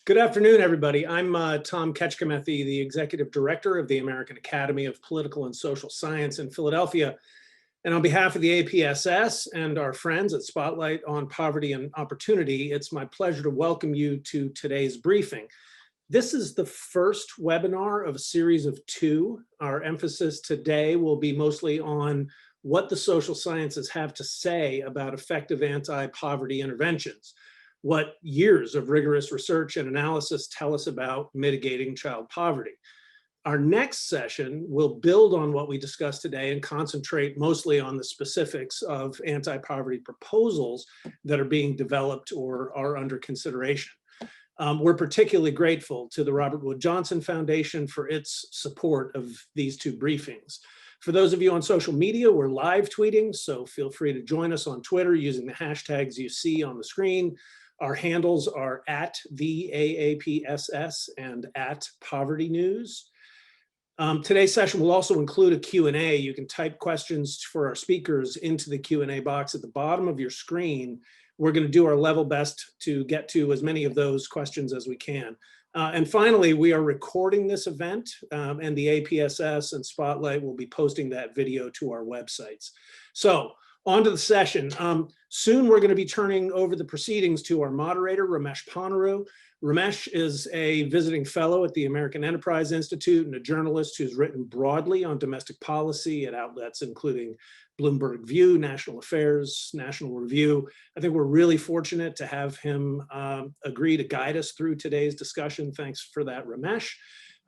Good afternoon, everybody. I'm Tom Ketchkamethy, the Executive Director of the American Academy of Political and Social Science in Philadelphia. And on behalf of the APSS and our friends at Spotlight on Poverty and Opportunity, it's my pleasure to welcome you to today's briefing. This is the first webinar of a series of two. Our emphasis today will be mostly on what the social sciences have to say about effective anti-poverty interventions, what years of rigorous research and analysis tell us about mitigating child poverty. Our next session will build on what we discussed today and concentrate mostly on the specifics of anti-poverty proposals that are being developed or are under consideration. We're particularly grateful to the Robert Wood Johnson Foundation for its support of these two briefings. For those of you on social media, we're live tweeting, so feel free to join us on Twitter using the hashtags you see on the screen. Our handles are at the AAPSS and at Poverty News. Today's session will also include a Q&A. You can type questions for our speakers into the Q&A box at the bottom of your screen. We're going to do our level best to get to as many of those questions as we can. And finally, we are recording this event, and the APSS and Spotlight will be posting that video to our websites. So, on to the session. Soon we're going to be turning over the proceedings to our moderator, Ramesh Ponnuru. Ramesh is a visiting fellow at the American Enterprise Institute and a journalist who's written broadly on domestic policy at outlets including Bloomberg View, National Affairs, National Review. I think we're really fortunate to have him agree to guide us through today's discussion. Thanks for that, Ramesh.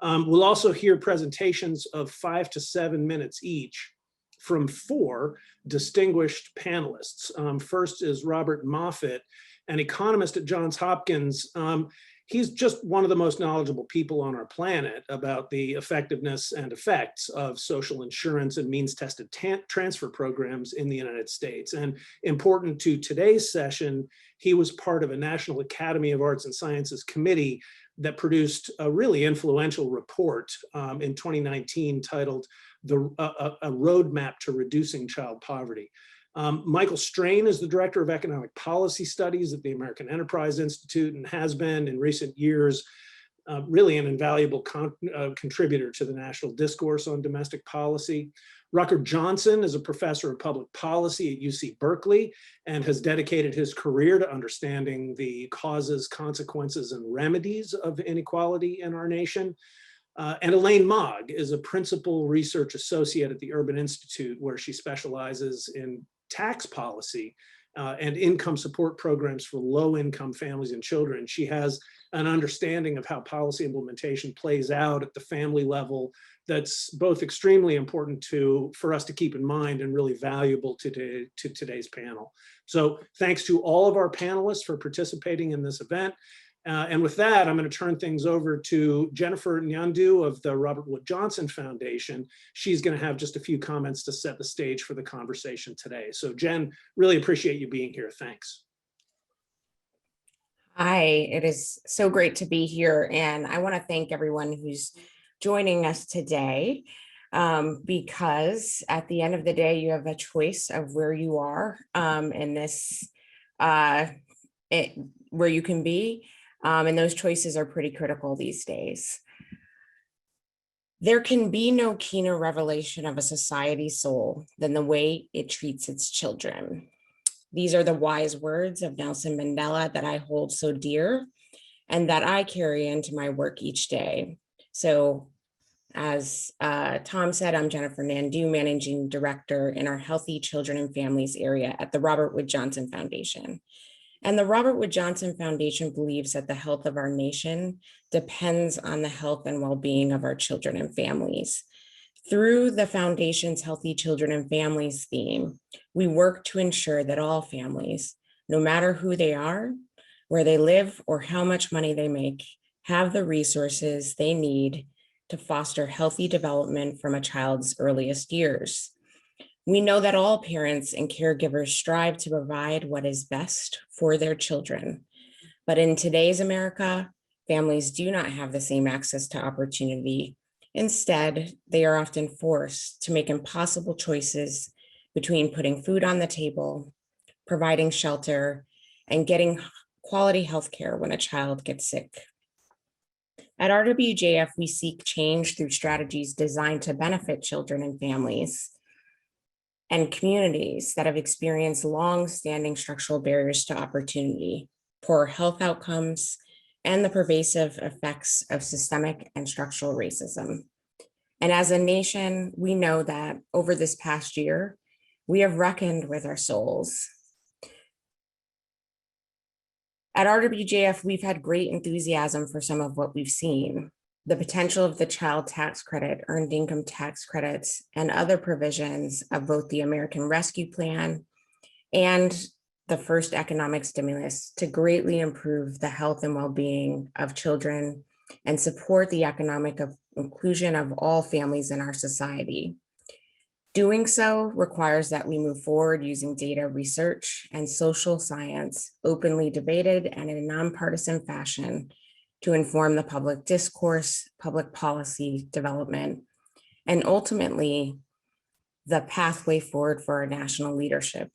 We'll also hear presentations of 5 to 7 minutes each from 4 distinguished panelists. First is Robert Moffat, an economist at Johns Hopkins. He's just one of the most knowledgeable people on our planet about the effectiveness and effects of social insurance and means-tested transfer programs in the United States. And important to today's session, he was part of a National Academy of Arts and Sciences committee that produced a really influential report in 2019 titled A Roadmap to Reducing Child Poverty. Michael Strain is the Director of Economic Policy Studies at the American Enterprise Institute and has been in recent years really an invaluable contributor to the national discourse on domestic policy. Rucker Johnson is a professor of public policy at UC Berkeley and has dedicated his career to understanding the causes, consequences, and remedies of inequality in our nation. And Elaine Maag is a principal research associate at the Urban Institute, where she specializes in tax policy and income support programs for low-income families and children. She has an understanding of how policy implementation plays out at the family level that's both extremely important for us to keep in mind and really valuable to today's panel. So thanks to all of our panelists for participating in this event. And with that, I'm going to turn things over to Jennifer Nyandu of the Robert Wood Johnson Foundation. She's going to have just a few comments to set the stage for the conversation today. So Jen, really appreciate you being here. Thanks. Hi, it is so great to be here. And I want to thank everyone who's joining us today because at the end of the day, you have a choice of where you are in this, where you can be. And those choices are pretty critical these days. There can be no keener revelation of a society's soul than the way it treats its children. These are the wise words of Nelson Mandela that I hold so dear and that I carry into my work each day. So as Tom said, I'm Jennifer Nyandu, Managing Director in our Healthy Children and Families area at the Robert Wood Johnson Foundation. And the Robert Wood Johnson Foundation believes that the health of our nation depends on the health and well-being of our children and families. Through the Foundation's Healthy Children and Families theme, we work to ensure that all families, no matter who they are, where they live, or how much money they make, have the resources they need to foster healthy development from a child's earliest years. We know that all parents and caregivers strive to provide what is best for their children. But in today's America, families do not have the same access to opportunity. Instead, they are often forced to make impossible choices between putting food on the table, providing shelter, and getting quality health care when a child gets sick At RWJF, we seek change through strategies designed to benefit children and families and communities that have experienced long-standing structural barriers to opportunity, poor health outcomes, and the pervasive effects of systemic and structural racism. And as a nation, we know that over this past year, we have reckoned with our souls. At RWJF, we've had great enthusiasm for some of what we've seen. The potential of the child tax credit, earned income tax credits, and other provisions of both the American Rescue Plan and the first economic stimulus to greatly improve the health and well-being of children and support the economic inclusion of all families in our society. Doing so requires that we move forward using data research and social science, openly debated and in a nonpartisan fashion, to inform the public discourse, public policy development, and ultimately the pathway forward for our national leadership.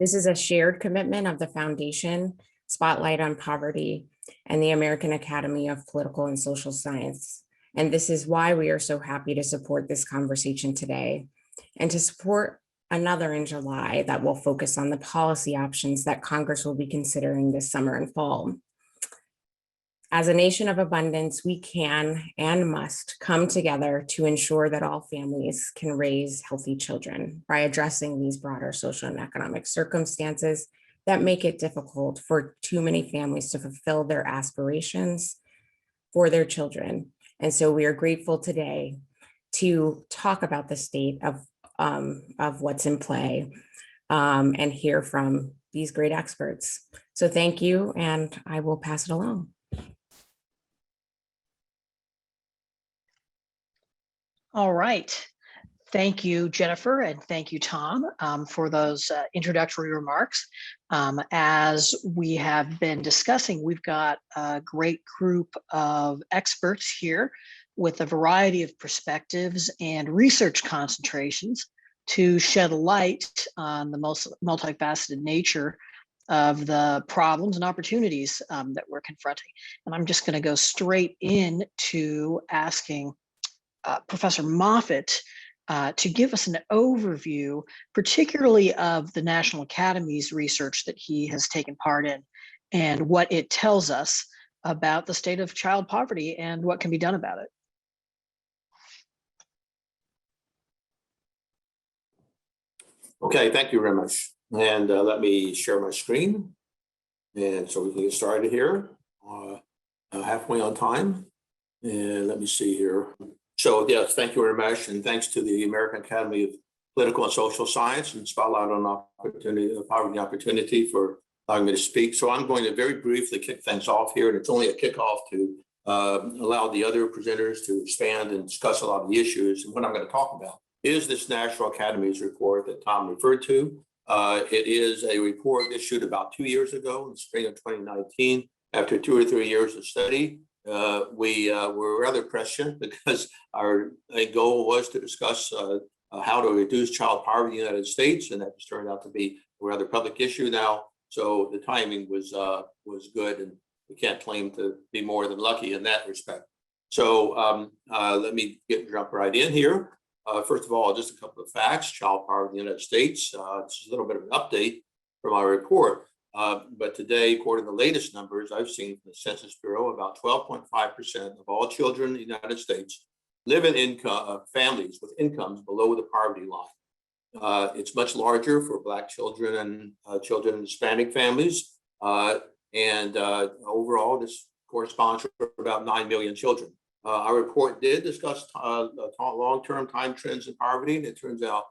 This is a shared commitment of the Foundation, Spotlight on Poverty, and the American Academy of Political and Social Science. And this is why we are so happy to support this conversation today and to support another in July that will focus on the policy options that Congress will be considering this summer and fall. As a nation of abundance, we can and must come together to ensure that all families can raise healthy children by addressing these broader social and economic circumstances that make it difficult for too many families to fulfill their aspirations for their children. And so we are grateful today to talk about the state of what's in play and hear from these great experts. So thank you, and I will pass it along. All right. Thank you, Jennifer, and thank you, Tom, for those introductory remarks. As we have been discussing, we've got a great group of experts here with a variety of perspectives and research concentrations to shed light on the most multifaceted nature of the problems and opportunities that we're confronting. And I'm just going to go straight into asking Professor Moffat to give us an overview, particularly of the National Academies research that he has taken part in and what it tells us about the state of child poverty and what can be done about it. Okay, thank you very much. And let me share my screen. And so we can get started here, halfway on time. And let me see here. So yes, thank you very much. And thanks to the American Academy of Political and Social Science and Spotlight on Poverty Opportunity for allowing me to speak. So I'm going to very briefly kick things off here. And it's only a kickoff to allow the other presenters to expand and discuss a lot of the issues. And what I'm going to talk about is this National Academies report that Tom referred to. It is a report issued about 2 years ago in the spring of 2019. After 2 or 3 years of study, we were rather prescient because our goal was to discuss how to reduce child poverty in the United States, and that just turned out to be a rather public issue now. So the timing was good, and we can't claim to be more than lucky in that respect. So let me jump right in here. First of all, just a couple of facts. Child poverty in the United States. This is a little bit of an update from our report. But today, according to the latest numbers I've seen from the Census Bureau, about 12.5% of all children in the United States live in families with incomes below the poverty line. It's much larger for Black children and children in Hispanic families. And overall, this corresponds to about 9 million children. Our report did discuss long-term time trends in poverty, and it turns out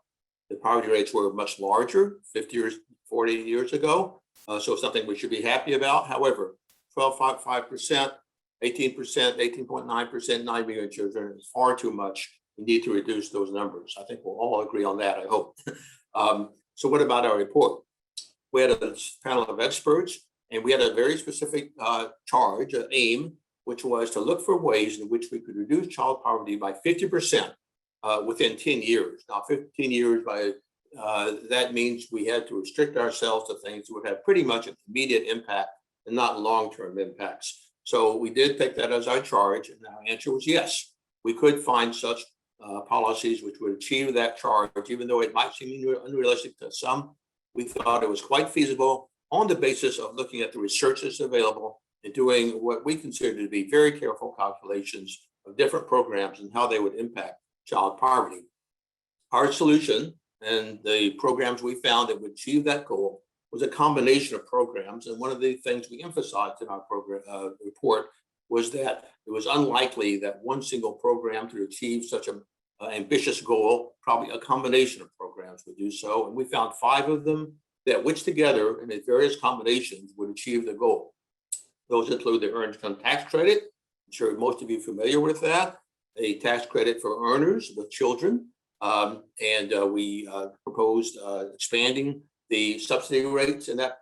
the poverty rates were much larger 50 years, 40 years ago. So something we should be happy about. However, 12.5%, 18%, 18.9%, 9 million children is far too much. We need to reduce those numbers. I think we'll all agree on that, I hope. So what about our report? We had a panel of experts, and we had a very specific charge, an aim, which was to look for ways in which we could reduce child poverty by 50% within 10 years. Now, 15 years by that means we had to restrict ourselves to things that would have pretty much an immediate impact and not long-term impacts. So we did take that as our charge, and our answer was yes. We could find such policies which would achieve that charge, even though it might seem unrealistic to some. We thought it was quite feasible on the basis of looking at the research that's available and doing what we consider to be very careful calculations of different programs and how they would impact child poverty. Our solution and the programs we found that would achieve that goal was a combination of programs. And one of the things we emphasized in our program report was that it was unlikely that one single program to achieve such an ambitious goal. Probably a combination of programs would do so. And we found 5 of them that, which together in various combinations, would achieve the goal. Those include the Earned Income Tax Credit. I'm sure most of you are familiar with that. A tax credit for earners with children. We proposed expanding the subsidy rates in that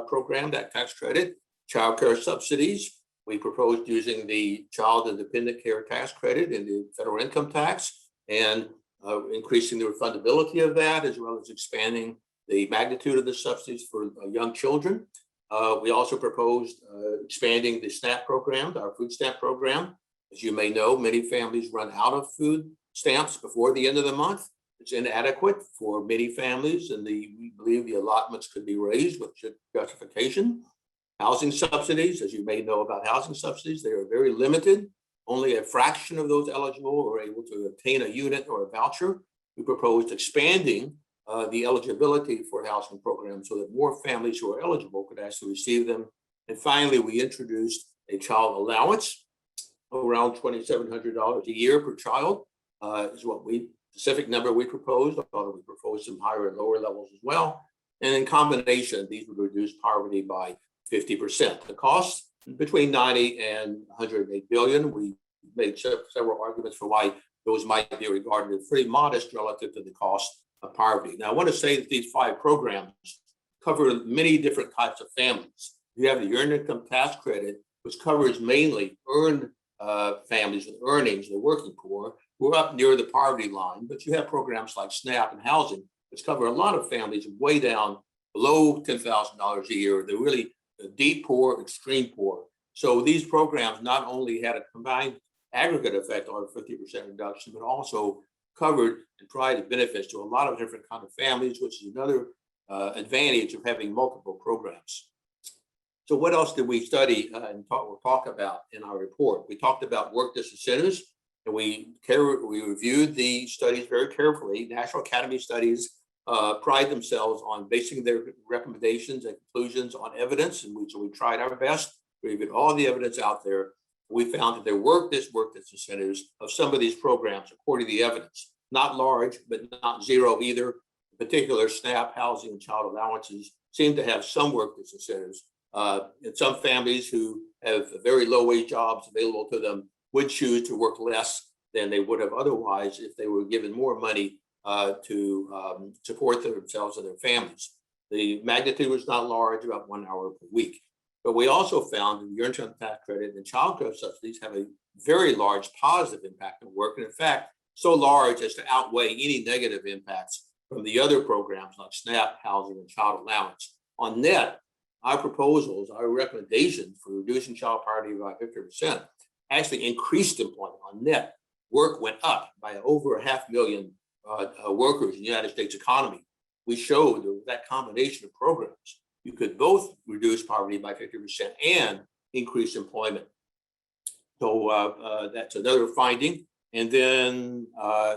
program, that tax credit. Child care subsidies. We proposed using the Child and Dependent Care Tax Credit in the federal income tax and increasing the refundability of that, as well as expanding the magnitude of the subsidies for young children. We also proposed expanding the SNAP program, our food stamp program. As you may know, many families run out of food stamps before the end of the month. It's inadequate for many families, and we believe the allotments could be raised with justification. Housing subsidies, as you may know about housing subsidies, they are very limited. Only a fraction of those eligible are able to obtain a unit or a voucher. We proposed expanding the eligibility for housing programs so that more families who are eligible could actually receive them. And finally, we introduced a child allowance, around $2,700 a year per child is what specific number we proposed, although we proposed some higher and lower levels as well. And in combination, these would reduce poverty by 50%. The cost between 90 and 108 billion. We made several arguments for why those might be regarded as pretty modest relative to the cost of poverty. Now, I want to say that these 5 programs cover many different types of families. You have the Earned Income Tax Credit, which covers mainly earned families with earnings, the working poor, who are up near the poverty line. But you have programs like SNAP and housing, which cover a lot of families way down below $10,000 a year. They're really deep poor, extreme poor. So these programs not only had a combined aggregate effect on a 50% reduction, but also covered and provided benefits to a lot of different kinds of families, which is another advantage of having multiple programs. So what else did we study and talk about in our report? We talked about work disincentives, and we reviewed the studies very carefully. National Academy studies pride themselves on basing their recommendations and conclusions on evidence, and so we tried our best. We reviewed all the evidence out there. We found that there were work disincentives of some of these programs according to the evidence. Not large, but not zero either. In particular, SNAP, housing, and child allowances seem to have some work disincentives. And some families who have very low wage jobs available to them would choose to work less than they would have otherwise if they were given more money to support themselves and their families. The magnitude was not large, about 1 hour per week. But we also found that the Earned Income Tax Credit and child care subsidies have a very large positive impact on work. And in fact, so large as to outweigh any negative impacts from the other programs like SNAP, housing, and child allowance. On net, our proposals, our recommendations for reducing child poverty by 50% actually increased employment. On net, work went up by over 500,000 workers in the United States economy. We showed that combination of programs, you could both reduce poverty by 50% and increase employment. So that's another finding. And then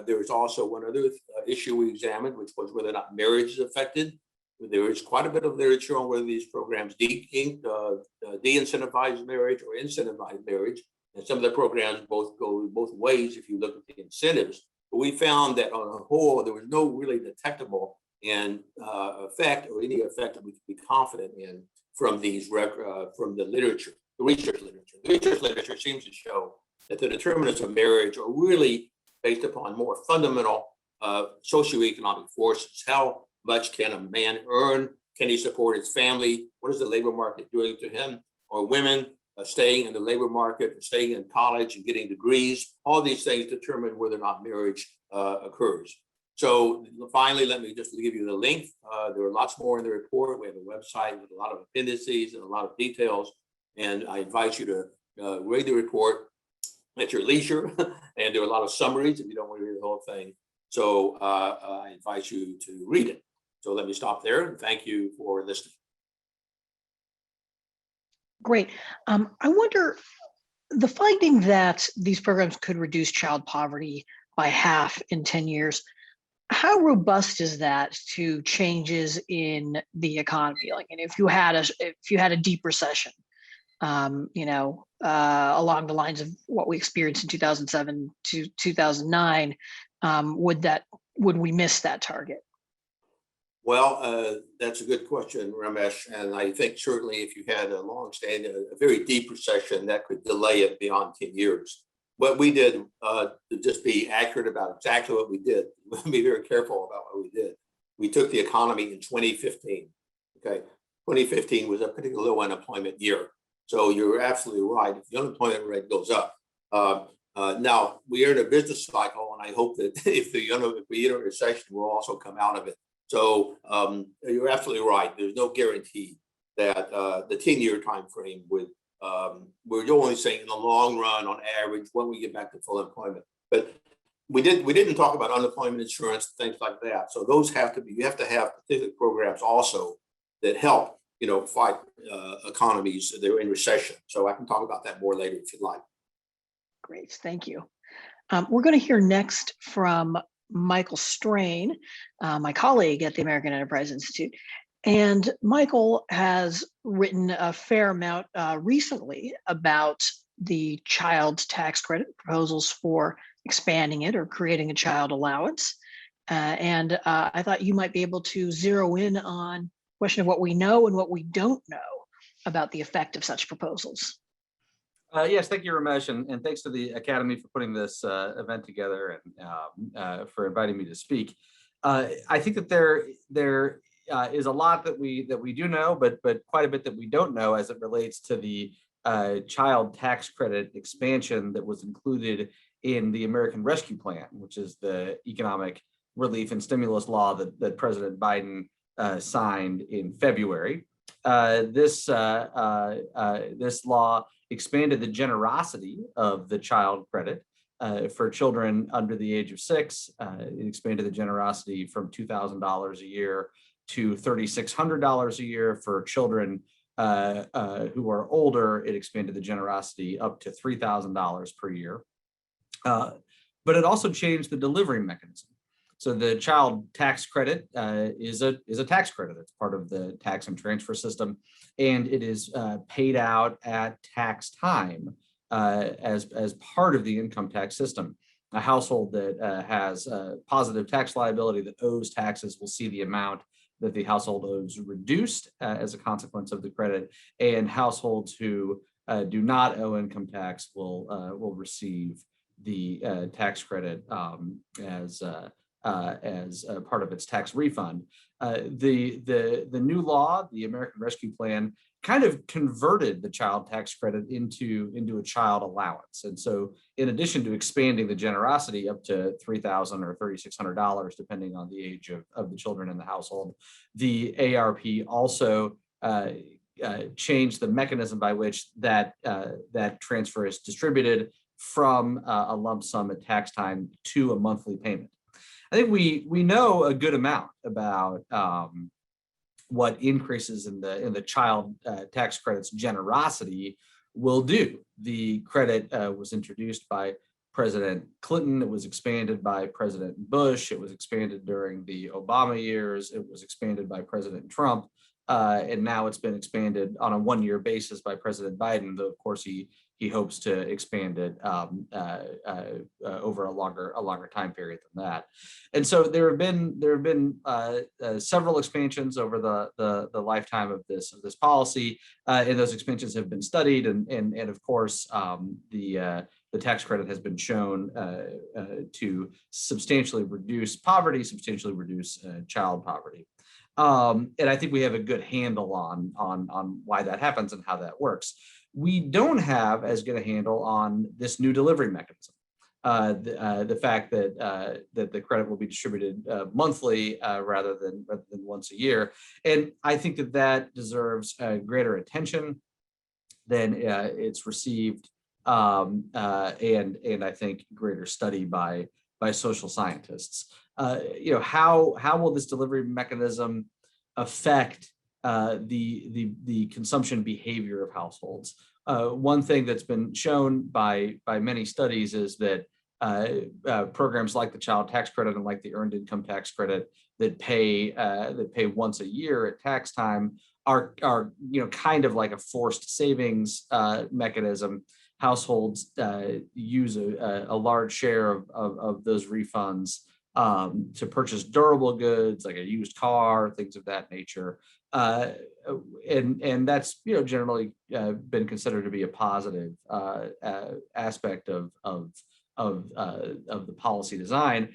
there was also one other issue we examined, which was whether or not marriage is affected. There is quite a bit of literature on whether these programs de-incentivize marriage or incentivize marriage. And some of the programs both go both ways if you look at the incentives. But we found that on the whole, there was no really detectable effect or any effect that we could be confident in from these from the literature, the research literature. The research literature seems to show that the determinants of marriage are really based upon more fundamental socioeconomic forces. How much can a man earn? Can he support his family? What is the labor market doing to him? Or women staying in the labor market, staying in college and getting degrees? All these things determine whether or not marriage occurs. So finally, let me just give you the link. There are lots more in the report. We have a website with a lot of appendices and a lot of details. And I invite you to read the report at your leisure. And there are a lot of summaries if you don't want to read the whole thing. So I invite you to read it. So let me stop there and thank you for listening. Great. I wonder, the finding that these programs could reduce child poverty by half in 10 years, how robust is that to changes in the economy? Like, and if you had a deep recession, along the lines of what we experienced in 2007 to 2009, would we miss that target? Well, that's a good question, Ramesh. And I think certainly if you had a long-standing, a very deep recession, that could delay it beyond 10 years. What we did, to just be accurate about exactly what we did, be very careful about what we did. We took the economy in 2015. Okay, 2015 was a pretty low unemployment year. So you're absolutely right. If the unemployment rate goes up, now we are in a business cycle, and I hope that if we enter a recession, we'll also come out of it. So you're absolutely right. There's no guarantee that the 10-year time frame would. We're only saying in the long run, on average, when we get back to full employment. But we didn't talk about unemployment insurance, things like that. So those have to be. You have to have particular programs also that help, fight economies that are in recession. So I can talk about that more later if you'd like. Great, thank you. We're going to hear next from Michael Strain, my colleague at the American Enterprise Institute. And Michael has written a fair amount recently about the child tax credit proposals for expanding it or creating a child allowance. And I thought you might be able to zero in on the question of what we know and what we don't know about the effect of such proposals. Yes, thank you, Ramesh, and thanks to the Academy for putting this event together and for inviting me to speak. I think that there is a lot that we do know, but quite a bit that we don't know as it relates to the child tax credit expansion that was included in the American Rescue Plan, which is the economic relief and stimulus law that President Biden signed in February. This law expanded the generosity of the child credit for children under the age of 6. It expanded the generosity from $2,000 a year to $3,600 a year. For children who are older, it expanded the generosity up to $3,000 per year. But it also changed the delivery mechanism. So the child tax credit is a tax credit. It's part of the tax and transfer system, and it is paid out at tax time as part of the income tax system. A household that has positive tax liability that owes taxes will see the amount that the household owes reduced as a consequence of the credit, and households who do not owe income tax will receive the tax credit as part of its tax refund. The new law, the American Rescue Plan, kind of converted the child tax credit into a child allowance. And so in addition to expanding the generosity up to $3,000 or $3,600, depending on the age of the children in the household, the ARP also changed the mechanism by which that transfer is distributed from a lump sum at tax time to a monthly payment. I think we know a good amount about what increases in the child tax credit's generosity will do. The credit was introduced by President Clinton. It was expanded by President Bush. It was expanded during the Obama years. It was expanded by President Trump. And now it's been expanded on a one-year basis by President Biden, though of course he hopes to expand it over a longer time period than that. And so there have been several expansions over the lifetime of this policy, and those expansions have been studied, and of course the tax credit has been shown to substantially reduce poverty, substantially reduce child poverty. And I think we have a good handle on why that happens and how that works. We don't have as good a handle on this new delivery mechanism. The fact that the credit will be distributed monthly rather than once a year. And I think that deserves greater attention. then it's received, and I think greater study by social scientists. How will this delivery mechanism affect the consumption behavior of households? One thing that's been shown by many studies is that programs like the child tax credit and like the earned income tax credit that pay once a year at tax time are kind of like a forced savings mechanism. Households use a large share of those refunds to purchase durable goods like a used car, things of that nature. And that's generally been considered to be a positive aspect of the policy design.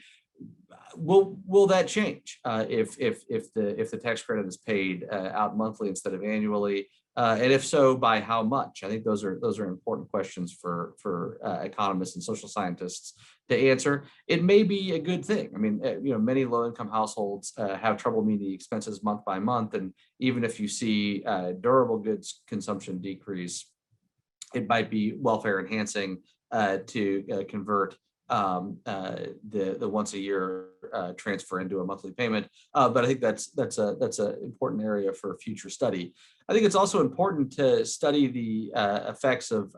Will that change if the tax credit is paid out monthly instead of annually? And if so, by how much? I think those are important questions for economists and social scientists to answer. It may be a good thing. I mean, many low-income households have trouble meeting expenses month by month, and even if you see durable goods consumption decrease, it might be welfare enhancing to convert the once a year transfer into a monthly payment. But I think that's an important area for future study. I think it's also important to study the effects of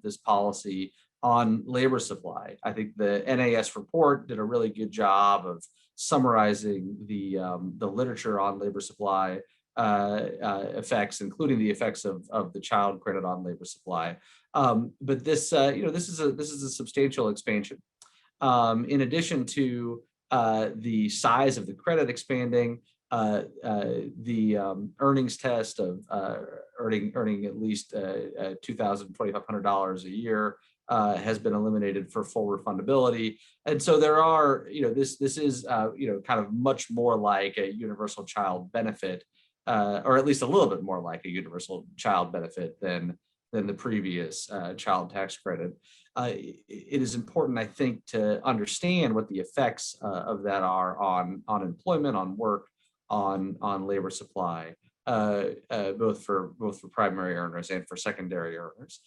this policy on labor supply. I think the NAS report did a really good job of summarizing the literature on labor supply effects, including the effects of the child credit on labor supply. But this is a substantial expansion. In addition to the size of the credit expanding, the earnings test of earning at least $2,500 a year has been eliminated for full refundability. And so there are, this is kind of much more like a universal child benefit, or at least a little bit more like a universal child benefit than the previous child tax credit. It is important, I think, to understand what the effects of that are on employment, on work, on labor supply, both for primary earners and for secondary earners.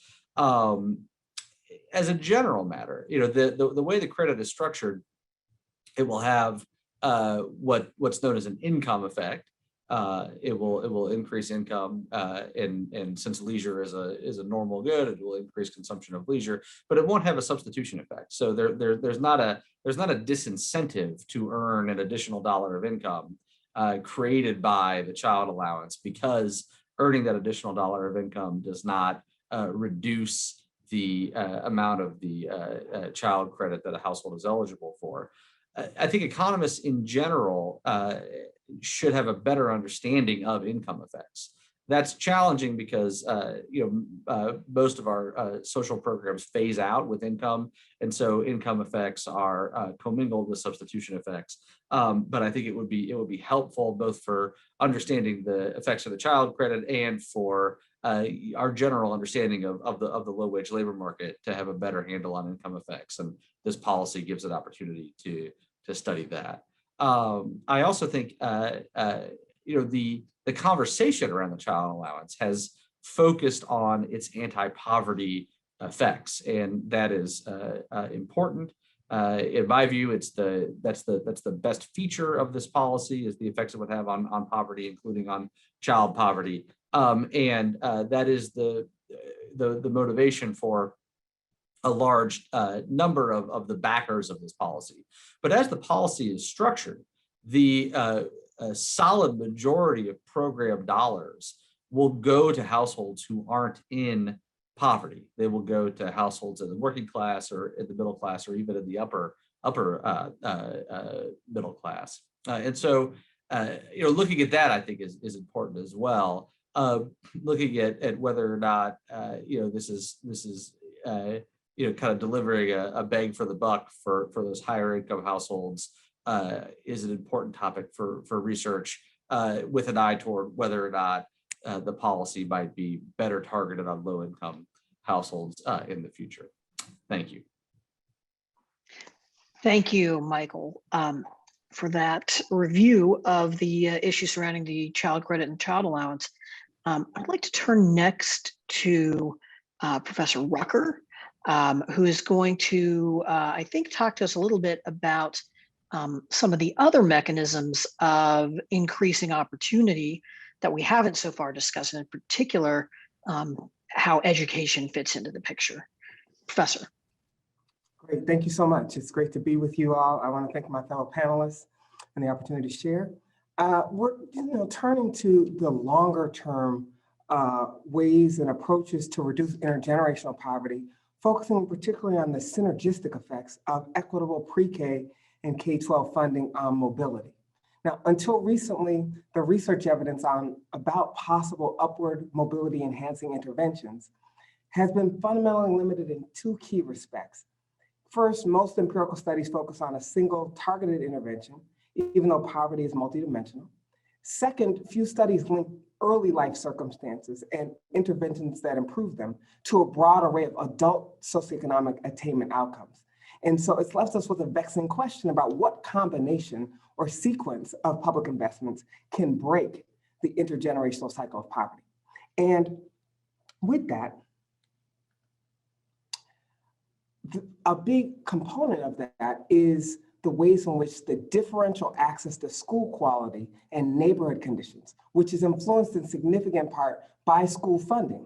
As a general matter, the way the credit is structured, it will have what's known as an income effect. It will increase income, and since leisure is a normal good, it will increase consumption of leisure, but it won't have a substitution effect. So there's not a disincentive to earn an additional dollar of income created by the child allowance, because earning that additional dollar of income does not reduce the amount of the child credit that a household is eligible for. I think economists in general should have a better understanding of income effects. That's challenging because most of our social programs phase out with income, and so income effects are commingled with substitution effects. But I think it would be helpful both for understanding the effects of the child credit and for our general understanding of the low wage labor market to have a better handle on income effects, and this policy gives an opportunity to study that. I also think the conversation around the child allowance has focused on its anti-poverty effects, and that is important. In my view, that's the best feature of this policy, is the effects it would have on poverty, including on child poverty, and that is the motivation for a large number of the backers of this policy. But as the policy is structured, the a solid majority of program dollars will go to households who aren't in poverty. They will go to households in the working class or in the middle class or even in the upper middle class. And so, looking at that, I think is important as well. Looking at whether or not this is kind of delivering a bang for the buck for those higher income households is an important topic for research, with an eye toward whether or not the policy might be better targeted on low income households in the future. Thank you. Thank you, Michael, for that review of the issue surrounding the child credit and child allowance. I'd like to turn next to Professor Rucker, who is going to, I think, talk to us a little bit about some of the other mechanisms of increasing opportunity that we haven't so far discussed, and in particular, how education fits into the picture. Professor. Great, thank you so much. It's great to be with you all. I want to thank my fellow panelists and the opportunity to share. We're turning to the longer term ways and approaches to reduce intergenerational poverty, focusing particularly on the synergistic effects of equitable pre-K and K-12 funding on mobility. Now, until recently, the research evidence about possible upward mobility enhancing interventions has been fundamentally limited in two key respects. First, most empirical studies focus on a single targeted intervention, even though poverty is multidimensional. Second, few studies link early life circumstances and interventions that improve them to a broad array of adult socioeconomic attainment outcomes. And so it's left us with a vexing question about what combination or sequence of public investments can break the intergenerational cycle of poverty. And with that, a big component of that is the ways in which the differential access to school quality and neighborhood conditions, which is influenced in significant part by school funding,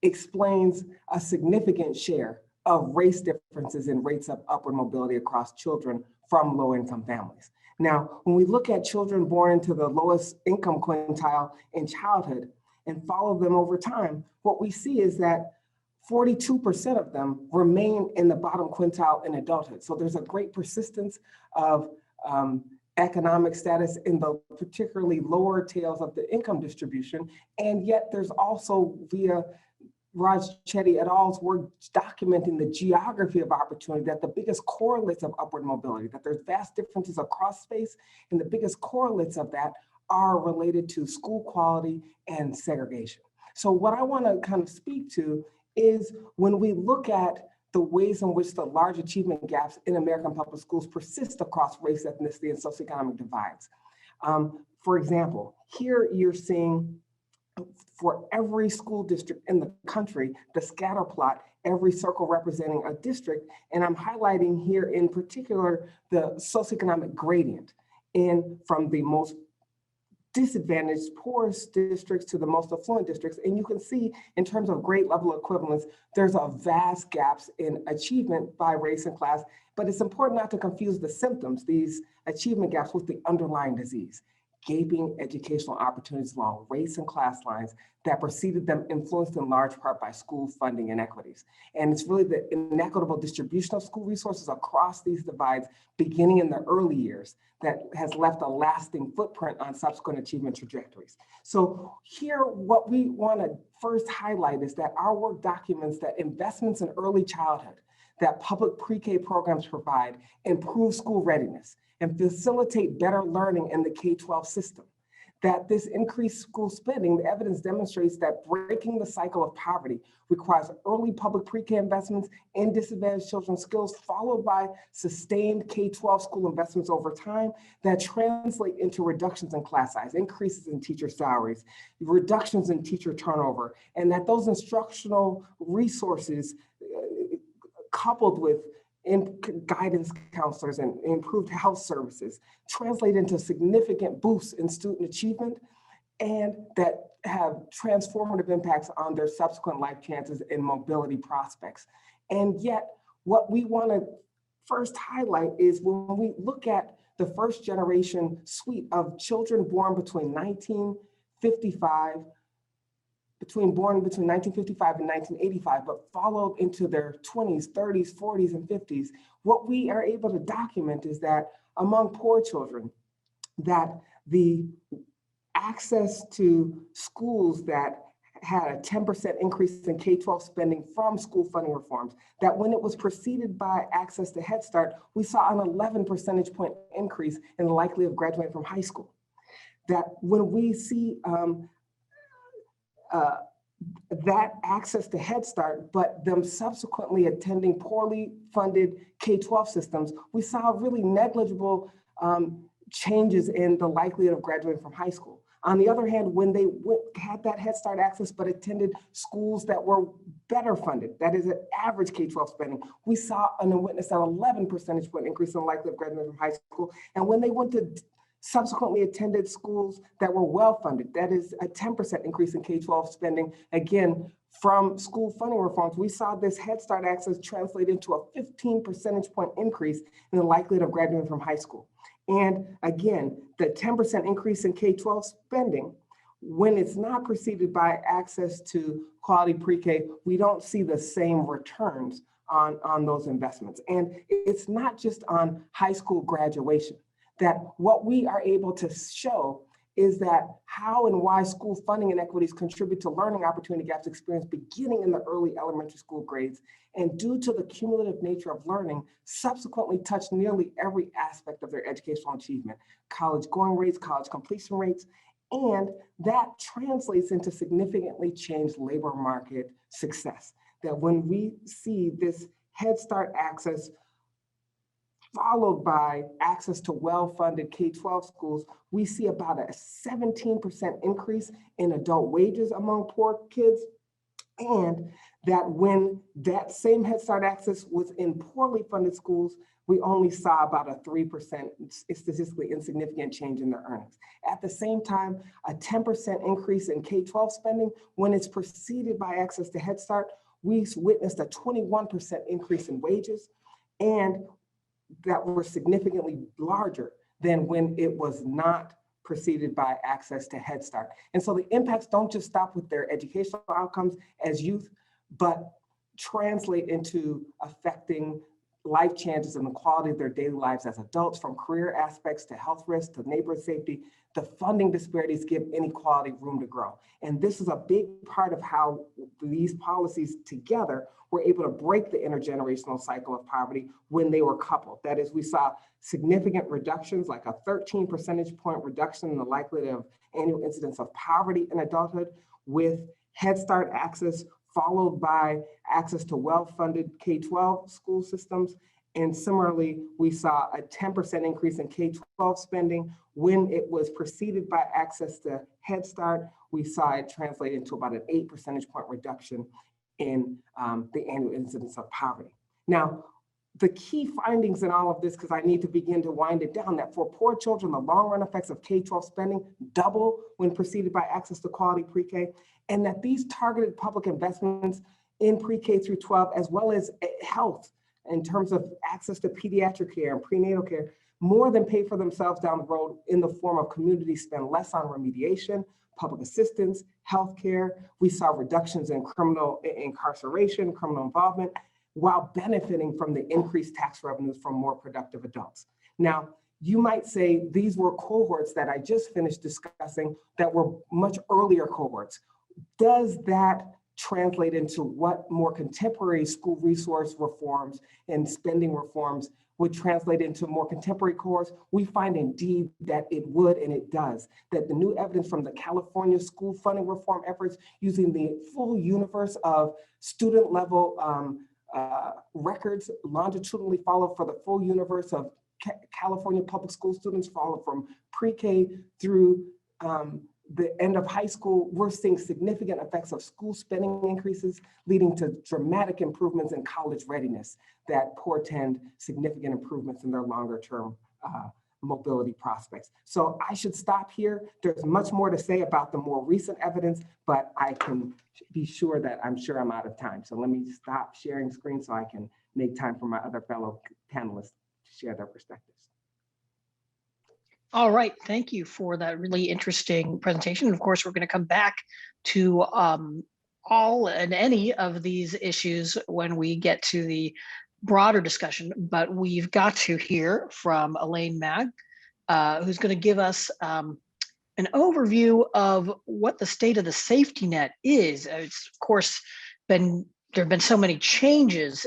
explains a significant share of race differences in rates of upward mobility across children from low-income families. Now, when we look at children born into the lowest income quintile in childhood and follow them over time, what we see is that 42% of them remain in the bottom quintile in adulthood. So there's a great persistence of economic status in the particularly lower tails of the income distribution. And yet there's also, via Raj Chetty et al.'s work documenting the geography of opportunity, that the biggest correlates of upward mobility, that there's vast differences across space, and the biggest correlates of that are related to school quality and segregation. So what I want to kind of speak to is when we look at the ways in which the large achievement gaps in American public schools persist across race, ethnicity, and socioeconomic divides. For example, here you're seeing for every school district in the country, the scatter plot, every circle representing a district, and I'm highlighting here in particular the socioeconomic gradient from the most disadvantaged, poorest districts to the most affluent districts. And you can see in terms of grade level equivalence, there's a vast gaps in achievement by race and class, but it's important not to confuse the symptoms, these achievement gaps, with the underlying disease. Gaping educational opportunities along race and class lines that preceded them, influenced in large part by school funding inequities. And it's really the inequitable distribution of school resources across these divides, beginning in the early years, that has left a lasting footprint on subsequent achievement trajectories. So here, what we want to first highlight is that our work documents that investments in early childhood that public pre-K programs provide improve school readiness and facilitate better learning in the K-12 system. That this increased school spending, the evidence demonstrates that breaking the cycle of poverty requires early public pre-K investments in disadvantaged children's skills, followed by sustained K-12 school investments over time that translate into reductions in class size, increases in teacher salaries, reductions in teacher turnover, and that those instructional resources coupled with guidance counselors and improved health services translate into significant boosts in student achievement and that have transformative impacts on their subsequent life chances and mobility prospects. And yet, what we want to first highlight is when we look at the first generation suite of children born between 1955 and 1985, but followed into their 20s, 30s, 40s, and 50s, what we are able to document is that among poor children, that the access to schools that had a 10% increase in K-12 spending from school funding reforms, that when it was preceded by access to Head Start, we saw an 11 percentage point increase in the likelihood of graduating from high school. That when we see that access to Head Start, but them subsequently attending poorly funded K-12 systems, we saw really negligible changes in the likelihood of graduating from high school. On the other hand, when they had that Head Start access but attended schools that were better funded, that is an average K-12 spending, we saw and witnessed an 11 percentage point increase in the likelihood of graduating from high school. And when they went to subsequently attended schools that were well funded, that is a 10% increase in K-12 spending. Again, from school funding reforms, we saw this Head Start access translate into a 15 percentage point increase in the likelihood of graduating from high school. And again, the 10% increase in K-12 spending, when it's not preceded by access to quality pre-K, we don't see the same returns on those investments. And it's not just on high school graduation, that what we are able to show is that how and why school funding inequities contribute to learning opportunity gaps experienced beginning in the early elementary school grades, and due to the cumulative nature of learning, subsequently touch nearly every aspect of their educational achievement, college going rates, college completion rates, and that translates into significantly changed labor market success. That when we see this Head Start access followed by access to well-funded K-12 schools, we see about a 17% increase in adult wages among poor kids. And that when that same Head Start access was in poorly funded schools, we only saw about a 3% statistically insignificant change in their earnings. At the same time, a 10% increase in K-12 spending, when it's preceded by access to Head Start, we witnessed a 21% increase in wages, and that were significantly larger than when it was not preceded by access to Head Start. And so the impacts don't just stop with their educational outcomes as youth, but translate into affecting life changes and the quality of their daily lives as adults, from career aspects to health risks to neighborhood safety. The funding disparities give inequality room to grow. And this is a big part of how these policies together were able to break the intergenerational cycle of poverty when they were coupled. That is, we saw significant reductions, like a 13 percentage point reduction in the likelihood of annual incidence of poverty in adulthood, with Head Start access followed by access to well-funded K-12 school systems. And similarly, we saw a 10% increase in K-12 spending. When it was preceded by access to Head Start, we saw it translate into about an 8 percentage point reduction in the annual incidence of poverty. Now, the key findings in all of this, because I need to begin to wind it down, that for poor children, the long-run effects of K-12 spending double when preceded by access to quality pre-K, and that these targeted public investments in pre-K through 12, as well as health, in terms of access to pediatric care and prenatal care, more than pay for themselves down the road in the form of community spend less on remediation, public assistance, healthcare. We saw reductions in criminal incarceration, criminal involvement, while benefiting from the increased tax revenues from more productive adults. Now, you might say these were cohorts that I just finished discussing that were much earlier cohorts. Does that translate into what more contemporary school resource reforms and spending reforms would translate into more contemporary cohorts? We find indeed that it would, and it does. That the new evidence from the California school funding reform efforts, using the full universe of student level records longitudinally followed for the full universe of California public school students, followed from pre-K through the end of high school, we're seeing significant effects of school spending increases, leading to dramatic improvements in college readiness that portend significant improvements in their longer term mobility prospects. So I should stop here. There's much more to say about the more recent evidence, but I can be sure that I'm out of time. So let me stop sharing screen so I can make time for my other fellow panelists to share their perspectives. All right, thank you for that really interesting presentation. Of course, we're going to come back to all and any of these issues when we get to the broader discussion, but we've got to hear from Elaine Maag, who's going to give us an overview of what the state of the safety net is. It's, of course, there have been so many changes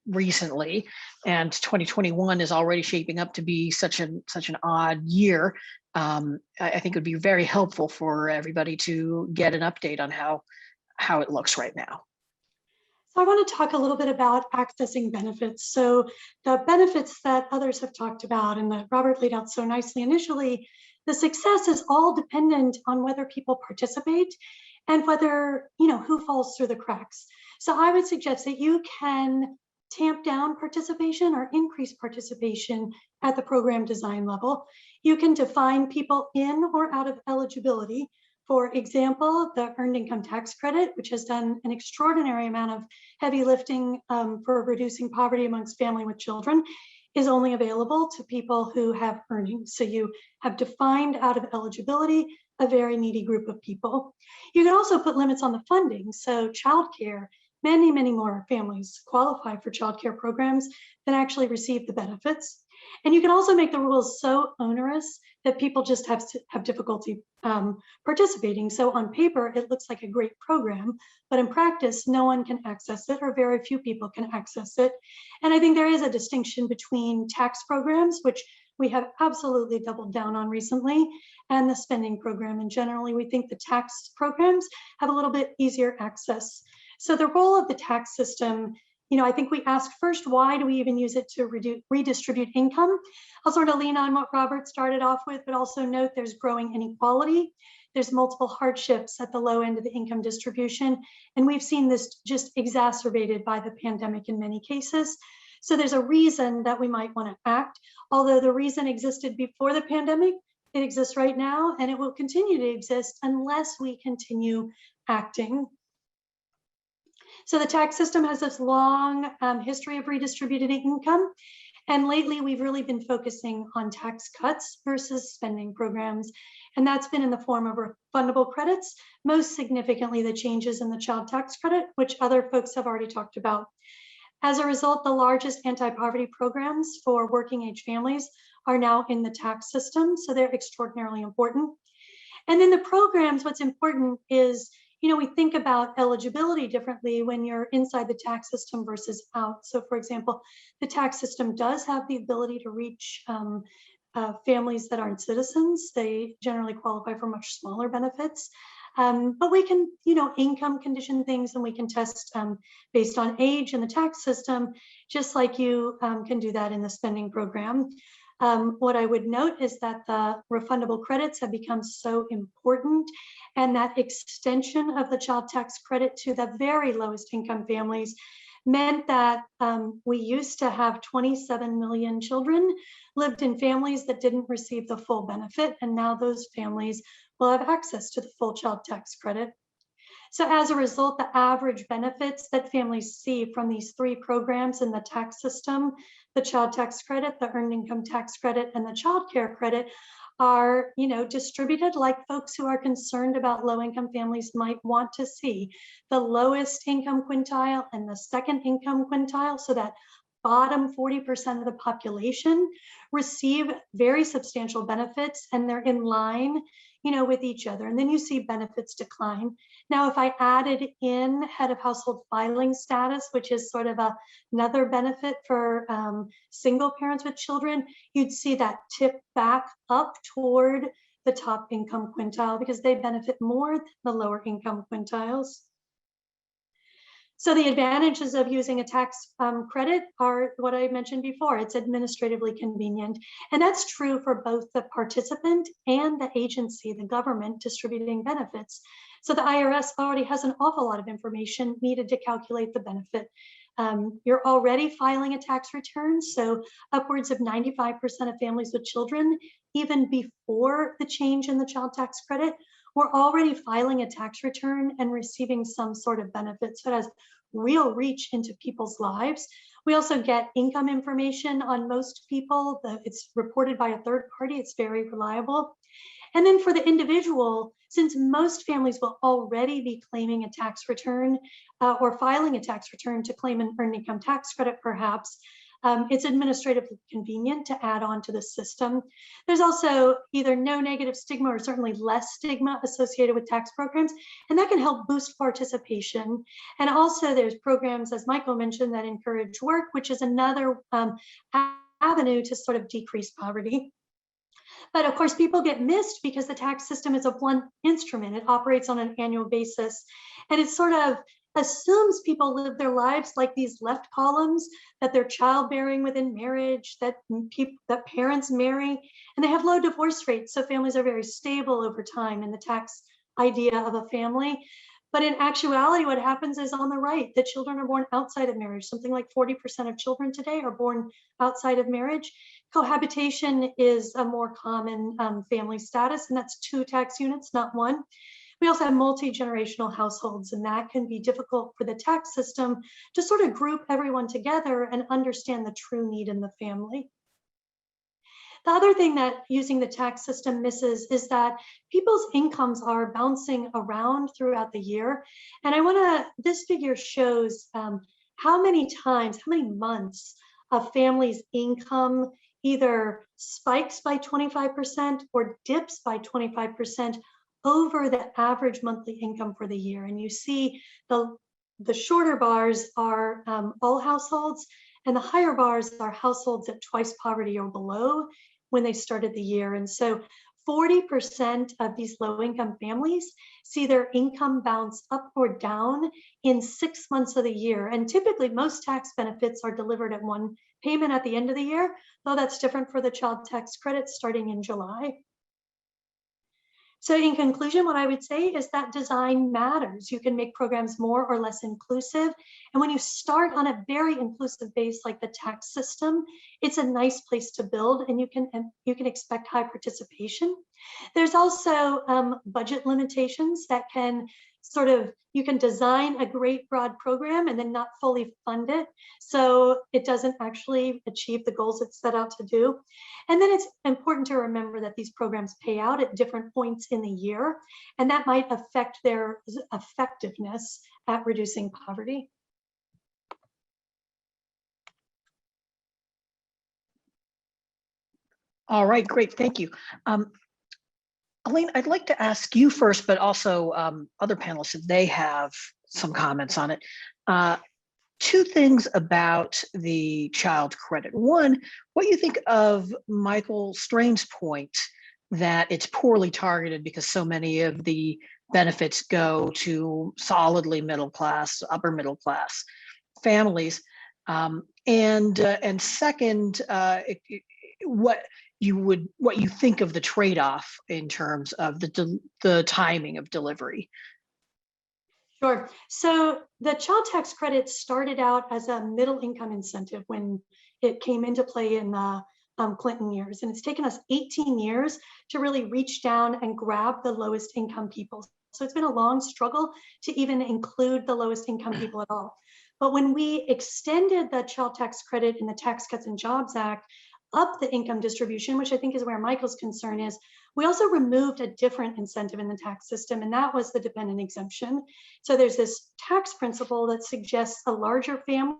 recently, and 2021 is already shaping up to be such an odd year. I think it would be very helpful for everybody to get an update on how it looks right now. So I want to talk a little bit about accessing benefits. So the benefits that others have talked about and that Robert laid out so nicely initially The success is all dependent on whether people participate and whether, who falls through the cracks. So I would suggest that you can tamp down participation or increase participation at the program design level. You can define people in or out of eligibility. For example, the Earned Income Tax Credit, which has done an extraordinary amount of heavy lifting for reducing poverty amongst families with children, is only available to people who have earnings. So you have defined out of eligibility a very needy group of people. You can also put limits on the funding. So childcare, many, many more families qualify for childcare programs than actually receive the benefits. And you can also make the rules so onerous that people just have difficulty participating. So on paper, it looks like a great program, but in practice, no one can access it, or very few people can access it. And I think there is a distinction between tax programs, which we have absolutely doubled down on recently, and the spending program. And generally, we think the tax programs have a little bit easier access. So the role of the tax system, I think we ask first, why do we even use it to redistribute income? I'll sort of lean on what Robert started off with, but also note there's growing inequality. There's multiple hardships at the low end of the income distribution. And we've seen this just exacerbated by the pandemic in many cases. So there's a reason that we might want to act. Although the reason existed before the pandemic, it exists right now, and it will continue to exist unless we continue acting. So the tax system has this long history of redistributed income. And lately, we've really been focusing on tax cuts versus spending programs. And that's been in the form of refundable credits, most significantly the changes in the child tax credit, which other folks have already talked about. As a result, the largest anti-poverty programs for working age families are now in the tax system. So they're extraordinarily important. And then the programs, what's important is, we think about eligibility differently when you're inside the tax system versus out. So for example, the tax system does have the ability to reach families that aren't citizens. They generally qualify for much smaller benefits. But we can, income condition things, and we can test based on age in the tax system, just like you can do that in the spending program. What I would note is that the refundable credits have become so important, and that extension of the child tax credit to the very lowest income families meant that we used to have 27 million children lived in families that didn't receive the full benefit, and now those families will have access to the full child tax credit. So as a result, the average benefits that families see from these three programs in the tax system, the child tax credit, the earned income tax credit, and the child care credit, are distributed like folks who are concerned about low income families might want to see. The lowest income quintile and the second income quintile, so that bottom 40% of the population receive very substantial benefits, and they're in line with each other. And then you see benefits decline. Now, if I added in head of household filing status, which is sort of another benefit for single parents with children, you'd see that tip back up toward the top income quintile because they benefit more than the lower income quintiles. So the advantages of using a tax credit are what I mentioned before. It's administratively convenient. And that's true for both the participant and the agency, the government distributing benefits. So the IRS already has an awful lot of information needed to calculate the benefit. You're already filing a tax return. So upwards of 95% of families with children, even before the change in the child tax credit, we're already filing a tax return and receiving some sort of benefit. So it has real reach into people's lives. We also get income information on most people. It's reported by a third party. It's very reliable. And then for the individual, since most families will already be claiming a tax return or filing a tax return to claim an earned income tax credit, perhaps, it's administratively convenient to add on to the system. There's also either no negative stigma or certainly less stigma associated with tax programs, and that can help boost participation. And also there's programs, as Michael mentioned, that encourage work, which is another avenue to sort of decrease poverty. But of course, people get missed because the tax system is a blunt instrument. It operates on an annual basis. And it's sort of, assumes people live their lives like these left columns, that they're childbearing within marriage, that parents marry, and they have low divorce rates. So families are very stable over time in the tax idea of a family. But in actuality, what happens is on the right, the children are born outside of marriage. Something like 40% of children today are born outside of marriage. Cohabitation is a more common family status, and that's 2 tax units, not 1. We also have multi-generational households, and that can be difficult for the tax system to sort of group everyone together and understand the true need in the family. The other thing that using the tax system misses is that people's incomes are bouncing around throughout the year. And this figure shows how many months a family's income either spikes by 25% or dips by 25% over the average monthly income for the year. And you see the shorter bars are all households, and the higher bars are households at twice poverty or below when they started the year. And so 40% of these low-income families see their income bounce up or down in 6 months of the year. And typically most tax benefits are delivered at one payment at the end of the year, though that's different for the child tax credit starting in July. So in conclusion, what I would say is that design matters. You can make programs more or less inclusive. And when you start on a very inclusive base like the tax system, it's a nice place to build, and you can expect high participation. There's also budget limitations that can you can design a great broad program and then not fully fund it, so it doesn't actually achieve the goals it's set out to do. And then it's important to remember that these programs pay out at different points in the year, and that might affect their effectiveness at reducing poverty. All right, great, thank you. Elaine, I'd like to ask you first, but also other panelists if they have some comments on it. 2 things about the child credit. One, what you think of Michael Strain's point that it's poorly targeted because so many of the benefits go to solidly middle class, upper middle class families. And second, what you think of the trade-off in terms of the timing of delivery. Sure. So the child tax credit started out as a middle income incentive when it came into play in the Clinton years. And it's taken us 18 years to really reach down and grab the lowest income people. So it's been a long struggle to even include the lowest income people at all. But when we extended the child tax credit in the Tax Cuts and Jobs Act up the income distribution, which I think is where Michael's concern is, we also removed a different incentive in the tax system, and that was the dependent exemption. So there's this tax principle that suggests a larger family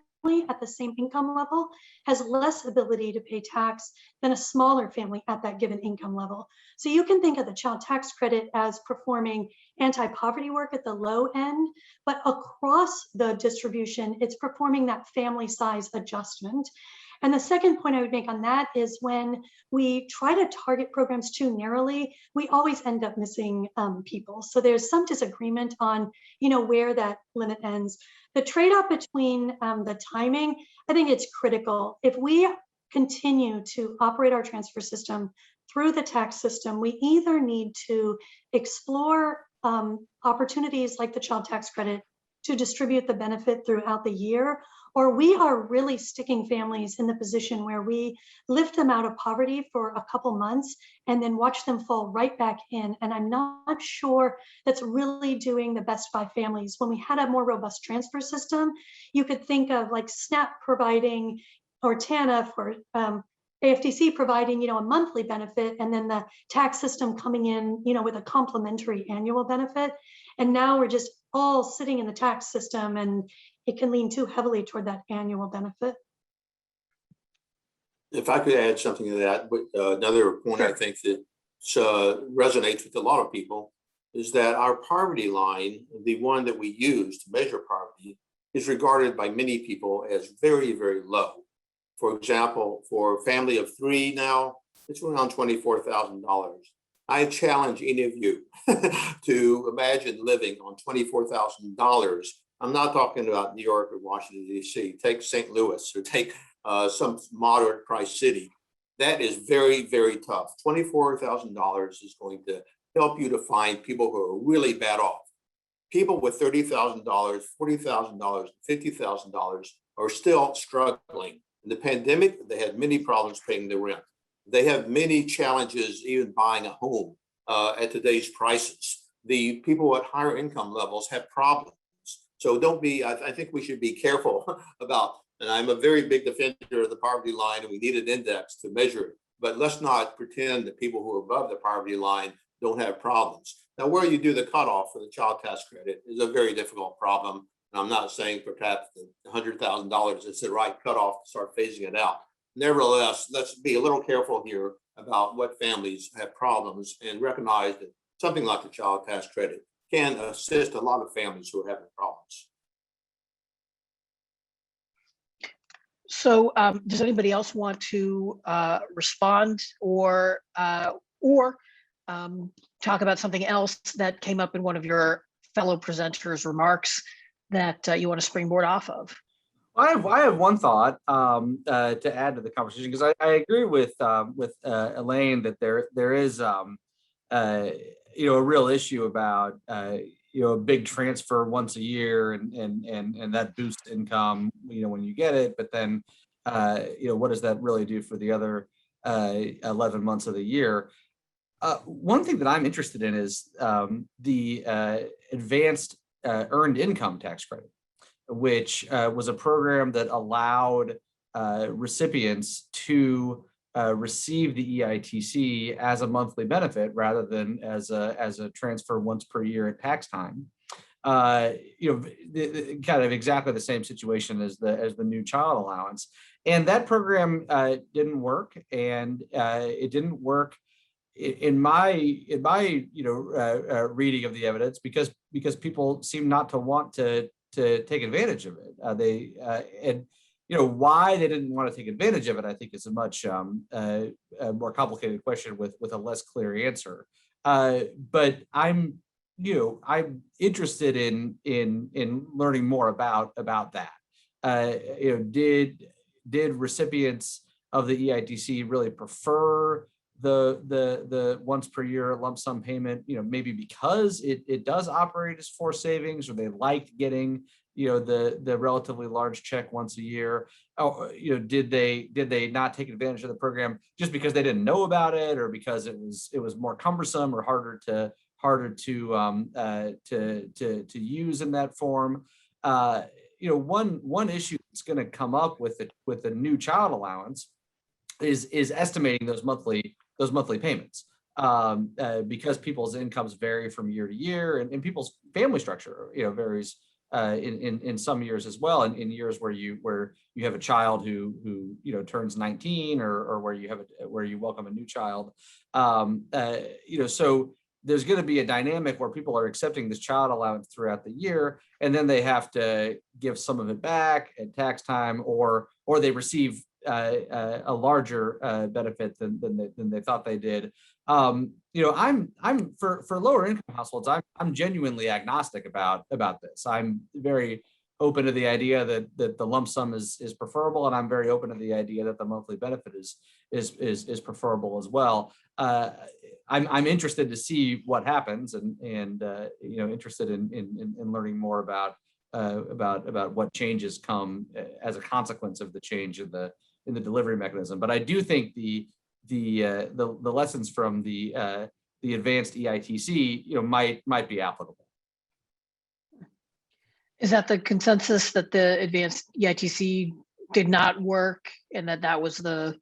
at the same income level has less ability to pay tax than a smaller family at that given income level. So you can think of the child tax credit as performing anti-poverty work at the low end, but across the distribution, it's performing that family size adjustment. And the second point I would make on that is when we try to target programs too narrowly, we always end up missing people. So there's some disagreement on, where that limit ends. The trade-off between the timing, I think it's critical. If we continue to operate our transfer system through the tax system, we either need to explore opportunities like the child tax credit to distribute the benefit throughout the year, or we are really sticking families in the position where we lift them out of poverty for a couple months and then watch them fall right back in. And I'm not sure that's really doing the best by families. When we had a more robust transfer system, you could think of like SNAP providing, or TANF, or AFTC providing, a monthly benefit, and then the tax system coming in, with a complementary annual benefit. And now we're just all sitting in the tax system, and it can lean too heavily toward that annual benefit. If I could add something to that, but another point I think that resonates with a lot of people is that our poverty line, the one that we use to measure poverty, is regarded by many people as very, very low. For example, for a family of 3 now, it's around $24,000. I challenge any of you to imagine living on $24,000 I'm not talking about New York or Washington, D.C. Take St. Louis or take some moderate price city. That is very, very tough. $24,000 is going to help you to find people who are really bad off. People with $30,000, $40,000, $50,000 are still struggling. In the pandemic, they had many problems paying the rent. They have many challenges even buying a home at today's prices. The people at higher income levels have problems. So don't be, I think we should be careful about, and I'm a very big defender of the poverty line, and we need an index to measure it. But let's not pretend that people who are above the poverty line don't have problems. Now, where you do the cutoff for the child tax credit is a very difficult problem. And I'm not saying perhaps the $100,000 is the right cutoff to start phasing it out. Nevertheless, let's be a little careful here about what families have problems and recognize that something like the child tax credit can assist a lot of families who are having problems. So does anybody else want to respond or talk about something else that came up in one of your fellow presenters' remarks that you want to springboard off of? I have one thought to add to the conversation, because I agree with Elaine that there is a real issue about a big transfer once a year and that boosts income when you get it, but then what does that really do for the other 11 months of the year? One thing that I'm interested in is the advanced earned income tax credit, which was a program that allowed recipients to receive the EITC as a monthly benefit rather than as a transfer once per year at tax time. Kind of exactly the same situation as the new child allowance, and that program didn't work, and it didn't work in my reading of the evidence because people seem not to want to take advantage of it. Why they didn't want to take advantage of it, I think, is a much more complicated question with a less clear answer. But I'm interested in learning more about that. Did recipients of the EITC really prefer the once per year lump sum payment, maybe because it does operate as forced savings, or they liked getting the relatively large check once a year? Did they not take advantage of the program just because they didn't know about it, or because it was more cumbersome or harder to use in that form? One issue that's going to come up with the new child allowance is estimating those monthly payments, because people's incomes vary from year to year, and people's family structure varies in some years as well, and in years where you have a child who turns 19, or where you welcome a new child. So there's going to be a dynamic where people are accepting this child allowance throughout the year, and then they have to give some of it back at tax time, or they receive a larger benefit than they thought they did. I'm for lower income households, I'm genuinely agnostic about this. I'm very open to the idea that the lump sum is preferable, and I'm very open to the idea that the monthly benefit is preferable as well. I'm interested to see what happens, and interested in learning more about what changes come as a consequence of the change in the delivery mechanism. But I do think the lessons from the advanced EITC might be applicable. Is that the consensus, that the advanced EITC did not work, and that was the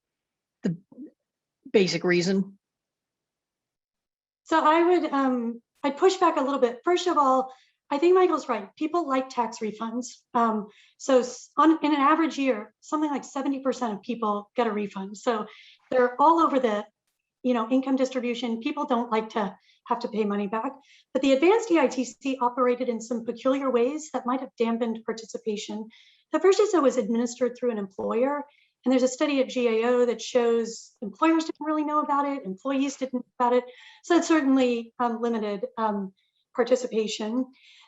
basic reason? So I'd push back a little bit. First of all, I think Michael's right. People like tax refunds. So in an average year, something like 70% of people get a refund. So they're all over the income distribution. People don't like to have to pay money back. But the advanced EITC operated in some peculiar ways that might have dampened participation. The first is it was administered through an employer. And there's a study at GAO that shows employers didn't really know about it, employees didn't know about it. So it certainly limited participation.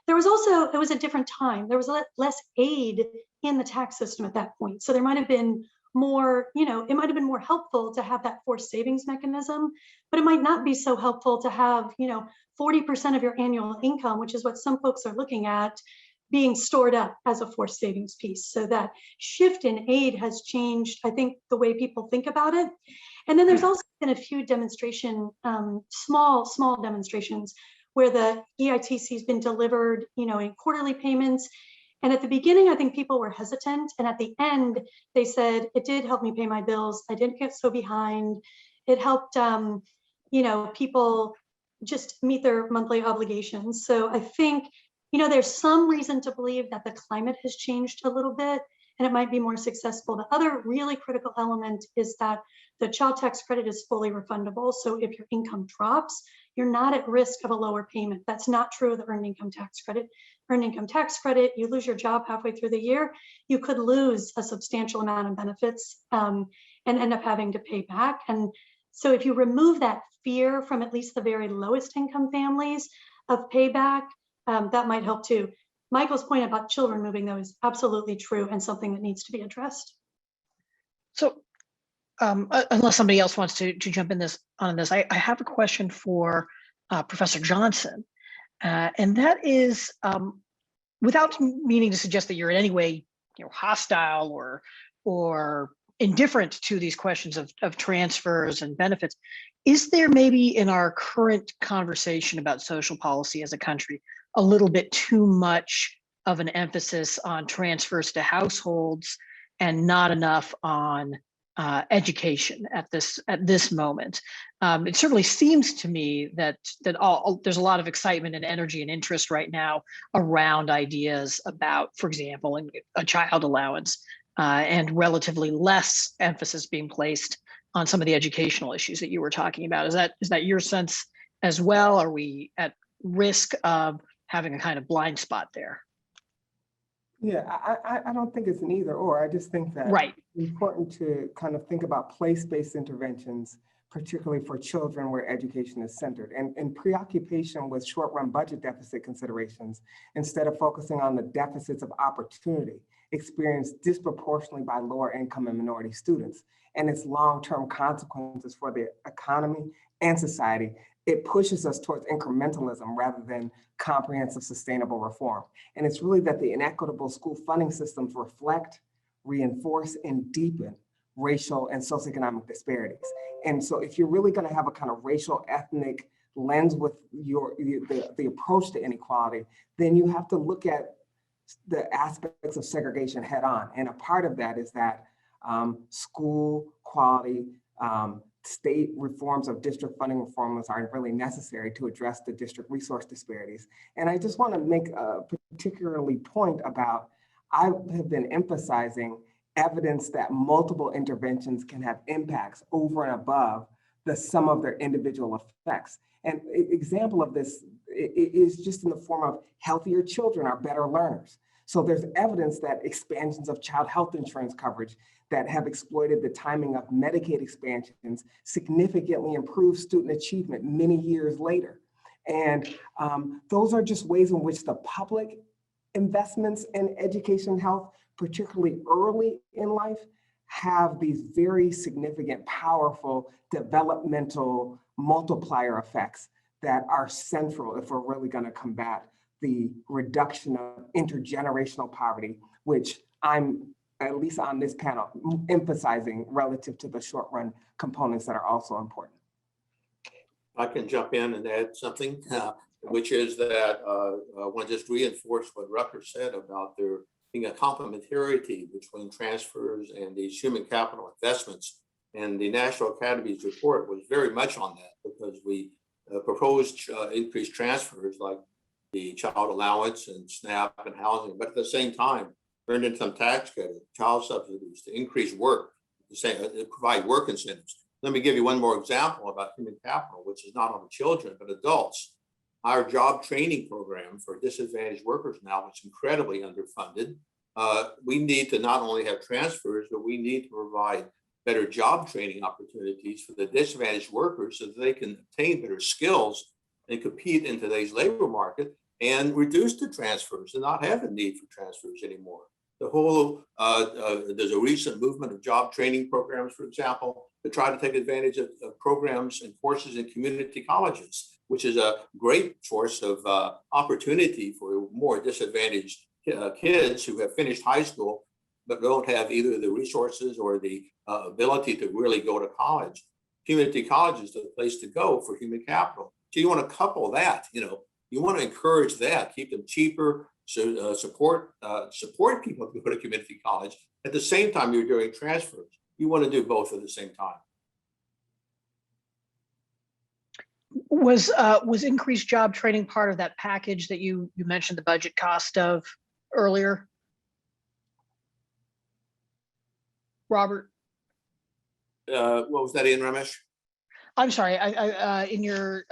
There was also, it was a different time. There was less aid in the tax system at that point. So there might have been more, it might have been more helpful to have that forced savings mechanism, but it might not be so helpful to have, 40% of your annual income, which is what some folks are looking at, being stored up as a forced savings piece. So that shift in aid has changed, I think, the way people think about it. And then there's also been a few demonstration, small demonstrations where the EITC has been delivered, in quarterly payments. And at the beginning, I think people were hesitant. And at the end, they said, it did help me pay my bills. I didn't get so behind. It helped, people just meet their monthly obligations. So I think, there's some reason to believe that the climate has changed a little bit and it might be more successful. The other really critical element is that the child tax credit is fully refundable. So if your income drops, you're not at risk of a lower payment. That's not true of the earned income tax credit. Earned income tax credit, you lose your job halfway through the year, you could lose a substantial amount of benefits and end up having to pay back. And so if you remove that fear from at least the very lowest income families of payback, that might help too. Michael's point about children moving, though, is absolutely true and something that needs to be addressed. So unless somebody else wants to jump in on this, I have a question for Professor Johnson. And that is, without meaning to suggest that you're in any way hostile or indifferent to these questions of transfers and benefits, is there maybe in our current conversation about social policy as a country a little bit too much of an emphasis on transfers to households and not enough on education at this moment? It certainly seems to me that there's a lot of excitement and energy and interest right now around ideas about, for example, a child allowance, and relatively less emphasis being placed on some of the educational issues that you were talking about. Is that your sense as well? Are we at risk of having a kind of blind spot there? Yeah, I don't think it's an either or. I just think that right. It's important to kind of think about place-based interventions, particularly for children where education is centered, and preoccupation with short-run budget deficit considerations instead of focusing on the deficits of opportunity experienced disproportionately by lower income and minority students and its long-term consequences for the economy and society. It pushes us towards incrementalism rather than comprehensive sustainable reform. And it's really that the inequitable school funding systems reflect, reinforce, and deepen racial and socioeconomic disparities. And so if you're really going to have a kind of racial ethnic lens with the approach to inequality, then you have to look at the aspects of segregation head on. And a part of that is that school quality, state reforms of district funding reforms are really necessary to address the district resource disparities. And I just want to make a particularly point about, I have been emphasizing evidence that multiple interventions can have impacts over and above the sum of their individual effects. And an example of this is just in the form of healthier children are better learners. So there's evidence that expansions of child health insurance coverage that have exploited the timing of Medicaid expansions significantly improve student achievement many years later. And those are just ways in which the public investments in education health, particularly early in life, have these very significant, powerful developmental multiplier effects that are central if we're really going to combat the reduction of intergenerational poverty, which I'm, at least on this panel, emphasizing relative to the short run components that are also important. I can jump in and add something, which is that I want to just reinforce what Rucker said about there being a complementarity between transfers and these human capital investments. And the National Academies report was very much on that, because we proposed increased transfers like the child allowance and SNAP and housing, but at the same time, earned income tax credit, child subsidies to increase work, to provide work incentives. Let me give you one more example about human capital, which is not only children, but adults. Our job training program for disadvantaged workers now is incredibly underfunded. We need to not only have transfers, but we need to provide better job training opportunities for the disadvantaged workers so that they can obtain better skills and compete in today's labor market. and reduce the transfers and not have a need for transfers anymore. The whole, there's a recent movement of job training programs, for example, to try to take advantage of programs and courses in community colleges, which is a great source of opportunity for more disadvantaged kids who have finished high school, but don't have either the resources or the ability to really go to college. Community college is the place to go for human capital. So you want to couple that, you want to encourage that, keep them cheaper, so support people to go to community college. At the same time, you're doing transfers. You want to do both at the same time. Was increased job training part of that package that you mentioned the budget cost of earlier? Robert? What was that in, Ramesh? I'm sorry, in your,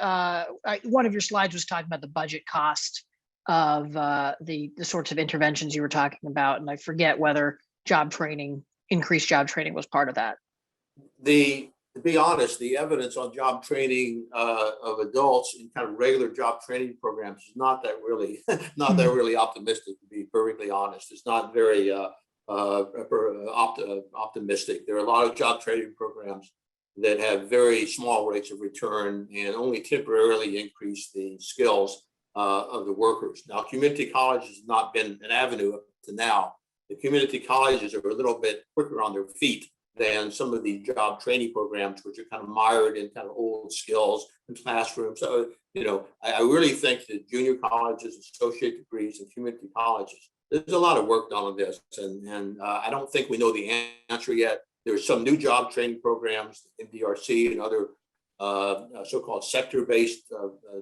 one of your slides was talking about the budget cost of the sorts of interventions you were talking about, and I forget whether increased job training was part of that. To be honest, the evidence on job training of adults in kind of regular job training programs is not that really, optimistic, to be perfectly honest. It's not very optimistic. There are a lot of job training programs that have very small rates of return and only temporarily increase the skills of the workers. Now, community college has not been an avenue up to now. The community colleges are a little bit quicker on their feet than some of the job training programs, which are kind of mired in kind of old skills and classrooms. So, I really think that junior colleges, associate degrees, and community colleges, there's a lot of work done on this, and I don't think we know the answer yet. There's some new job training programs, MDRC and other so-called sector-based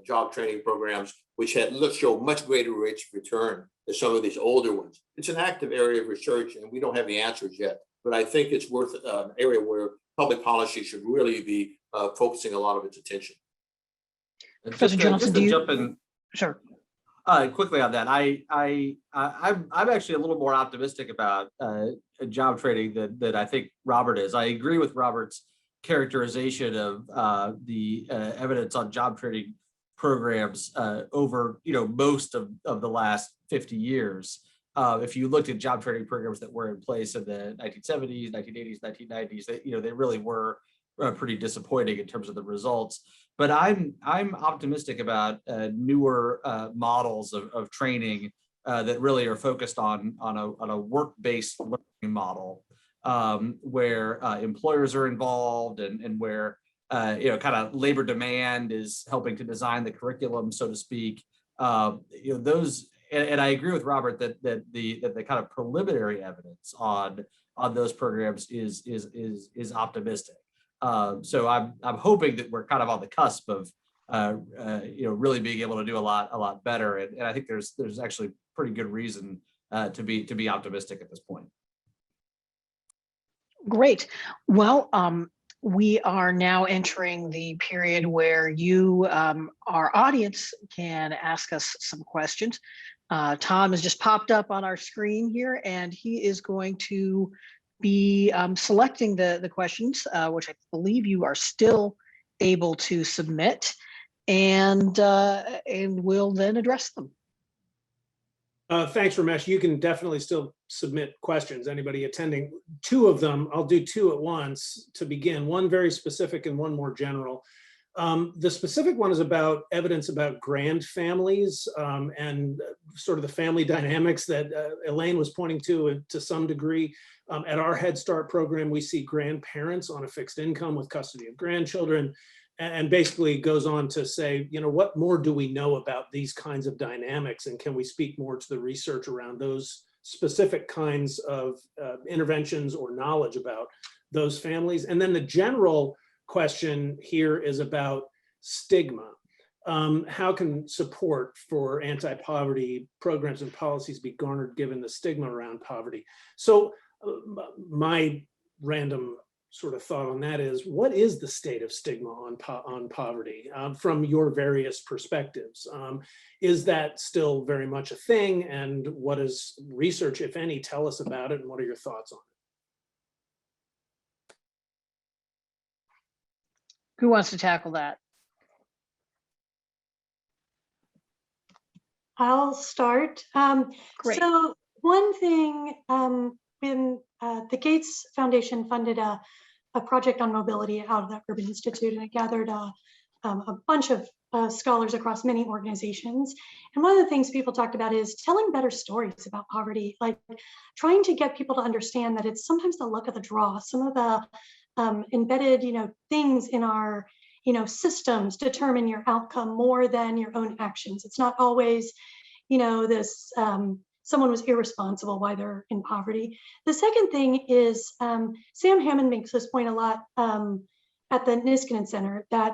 job training programs, which show much greater rates of return than some of these older ones. It's an active area of research, and we don't have the answers yet. But I think it's worth an area where public policy should really be focusing a lot of its attention. Professor Johnson, do you? Jump in. Sure. Quickly on that, I'm actually a little more optimistic about job training than I think Robert is. I agree with Robert's characterization of the evidence on job training programs over most of the last 50 years. If you looked at job training programs that were in place in the 1970s, 1980s, 1990s, they really were pretty disappointing in terms of the results. But I'm optimistic about newer models of training that really are focused on a work-based learning model where employers are involved and where kind of labor demand is helping to design the curriculum, so to speak. Those. And I agree with Robert that the kind of preliminary evidence on those programs is optimistic. So I'm hoping that we're kind of on the cusp of really being able to do a lot better. And I think there's actually pretty good reason to be optimistic at this point. Great. Well, we are now entering the period where you, our audience, can ask us some questions. Tom has just popped up on our screen here, and he is going to be selecting the questions, which I believe you are still able to submit, and we'll then address them. Thanks, Ramesh. You can definitely still submit questions, anybody attending. Two of them, I'll do two at once to begin, one very specific and one more general. The specific one is about evidence about grand families and sort of the family dynamics that Elaine was pointing to some degree. At our Head Start program, we see grandparents on a fixed income with custody of grandchildren, and basically goes on to say, what more do we know about these kinds of dynamics, and can we speak more to the research around those specific kinds of interventions or knowledge about those families? And then the general question here is about stigma. How can support for anti-poverty programs and policies be garnered given the stigma around poverty? So my random sort of thought on that is, what is the state of stigma on poverty from your various perspectives? Is that still very much a thing? And what does research, if any, tell us about it? And what are your thoughts on it? Who wants to tackle that? I'll start. Great. So one thing, when the Gates Foundation funded a project on mobility out of the Urban Institute, and it gathered a bunch of scholars across many organizations. And one of the things people talked about is telling better stories about poverty, like trying to get people to understand that it's sometimes the luck of the draw. Some of the embedded, things in our, systems determine your outcome more than your own actions. It's not always, this someone was irresponsible while they're in poverty. The second thing is Sam Hammond makes this point a lot at the Niskanen Center, that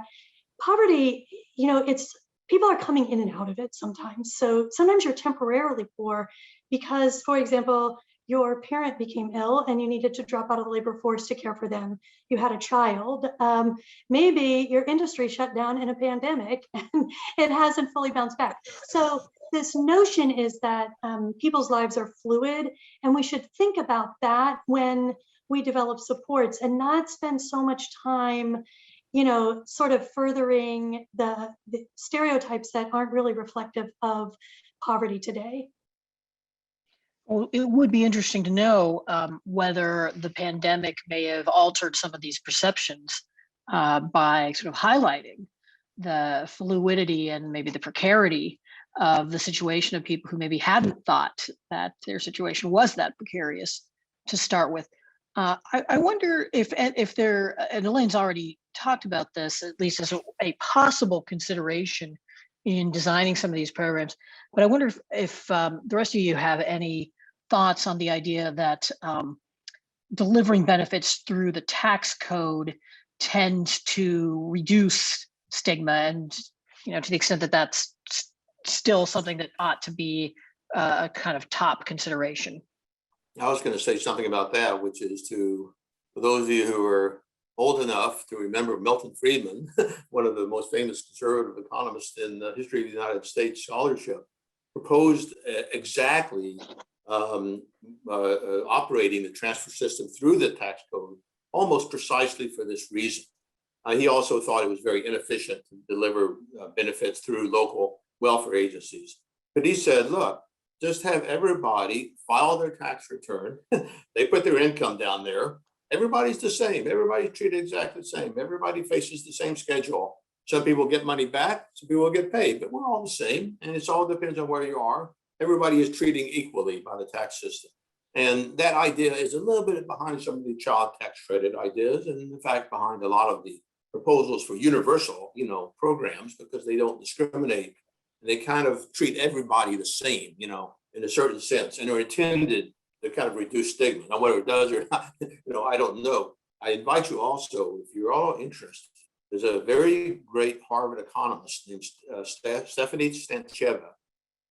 poverty, it's people are coming in and out of it sometimes. So sometimes you're temporarily poor because, for example, your parent became ill and you needed to drop out of the labor force to care for them. You had a child. Maybe your industry shut down in a pandemic and it hasn't fully bounced back. So this notion is that people's lives are fluid, and we should think about that when we develop supports and not spend so much time sort of furthering the stereotypes that aren't really reflective of poverty today. Well, it would be interesting to know whether the pandemic may have altered some of these perceptions by sort of highlighting the fluidity and maybe the precarity of the situation of people who maybe hadn't thought that their situation was that precarious to start with. I wonder if there, and Elaine's already talked about this, at least as a possible consideration in designing some of these programs, but I wonder if the rest of you have any thoughts on the idea that delivering benefits through the tax code tends to reduce stigma, and to the extent that that's still something that ought to be a kind of top consideration. I was going to say something about that, which is for those of you who are old enough to remember Milton Friedman, one of the most famous conservative economists in the history of the United States scholarship, proposed exactly operating the transfer system through the tax code almost precisely for this reason. He also thought it was very inefficient to deliver benefits through local welfare agencies. But he said, look, just have everybody file their tax return. They put their income down there. Everybody's the same. Everybody's treated exactly the same. Everybody faces the same schedule. Some people get money back, some people get paid, but we're all the same. And it all depends on where you are. Everybody is treating equally by the tax system. And that idea is a little bit behind some of the child tax credit ideas, and in fact, behind a lot of the proposals for universal, programs, because they don't discriminate. They kind of treat everybody the same, in a certain sense, and are intended to kind of reduce stigma. Now, whether it does or not, I don't know. I invite you also, if you're all interested, there's a very great Harvard economist named Stephanie Stancheva,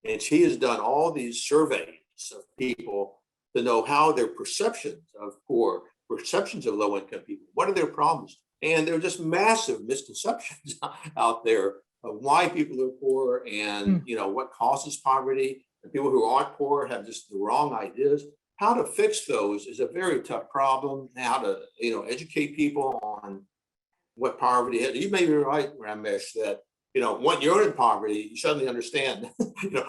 and she has done all these surveys of people to know how their perceptions of poor, perceptions of low-income people, what are their problems? And there are just massive misconceptions out there of why people are poor and what causes poverty. And people who aren't poor have just the wrong ideas. How to fix those is a very tough problem. How to educate people on what poverty is. You may be right, Ramesh, that when you're in poverty, you suddenly understand.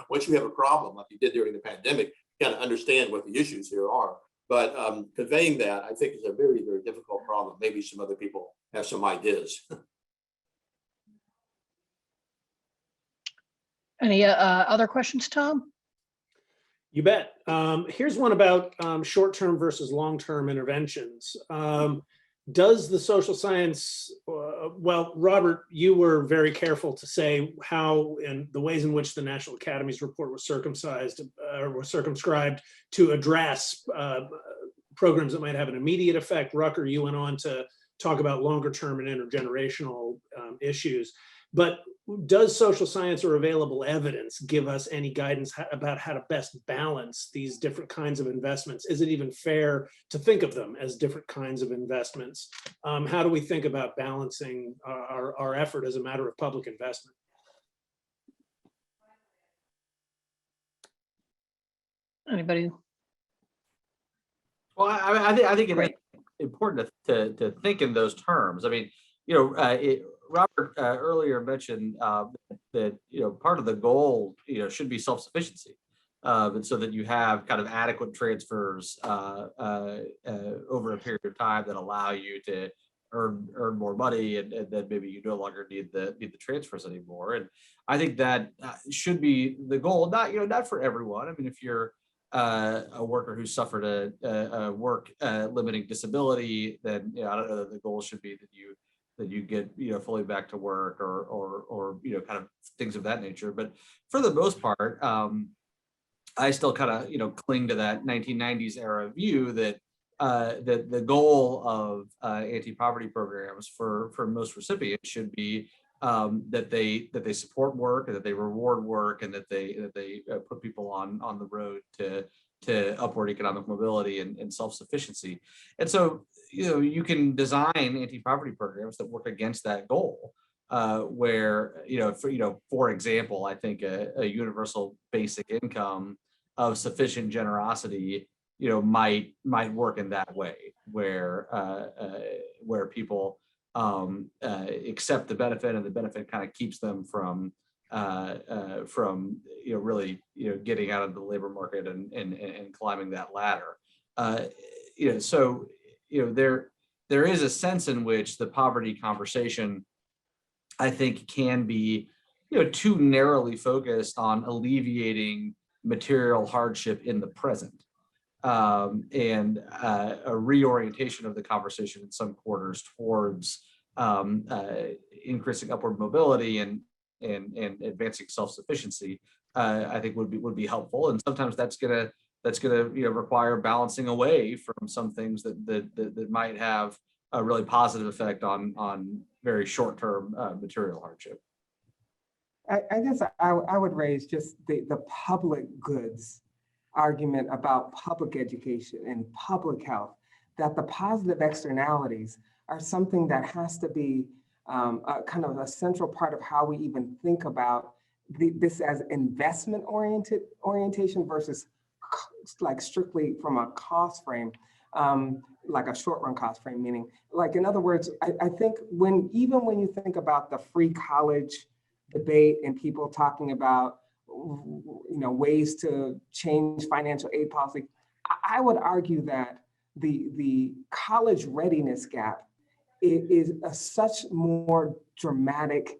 Once you have a problem like you did during the pandemic, you kind of understand what the issues here are. But conveying that, I think, is a very, very difficult problem. Maybe some other people have some ideas. Any other questions, Tom? You bet. Here's one about short-term versus long-term interventions. Does the social science, well, Robert, you were very careful to say how and the ways in which the National Academies report was circumscribed to address programs that might have an immediate effect. Rucker, you went on to talk about longer-term and intergenerational issues. But does social science or available evidence give us any guidance about how to best balance these different kinds of investments? Is it even fair to think of them as different kinds of investments? How do we think about balancing our effort as a matter of public investment? Anybody? Well, I think it's important to think in those terms. I mean, Robert earlier mentioned that part of the goal should be self-sufficiency, and so that you have kind of adequate transfers over a period of time that allow you to earn more money, and then maybe you no longer need the transfers anymore. And I think that should be the goal. Not for everyone. I mean, if you're a worker who suffered a work limiting disability, then I don't know that the goal should be that you get fully back to work or kind of things of that nature. But for the most part, I still kind of cling to that 1990s era view that that the goal of anti-poverty programs for most recipients should be that they support work, and that they reward work, and that they put people on the road to upward economic mobility and self-sufficiency. And so you can design anti-poverty programs that work against that goal, where for example, I think a universal basic income of sufficient generosity might work in that way, where people accept the benefit, and the benefit kind of keeps them from really getting out of the labor market and climbing that ladder. So there is a sense in which the poverty conversation, I think, can be too narrowly focused on alleviating material hardship in the present, and a reorientation of the conversation in some quarters towards increasing upward mobility and advancing self-sufficiency, I think would be helpful. And sometimes that's gonna require balancing away from some things that might have a really positive effect on very short-term material hardship. I guess I would raise just the public goods argument about public education and public health, that the positive externalities are something that has to be kind of a central part of how we even think about this as investment orientation versus like strictly from a cost frame, like a short run cost frame, meaning like, in other words, I think even when you think about the free college debate and people talking about ways to change financial aid policy, I would argue that the college readiness gap is a such more dramatic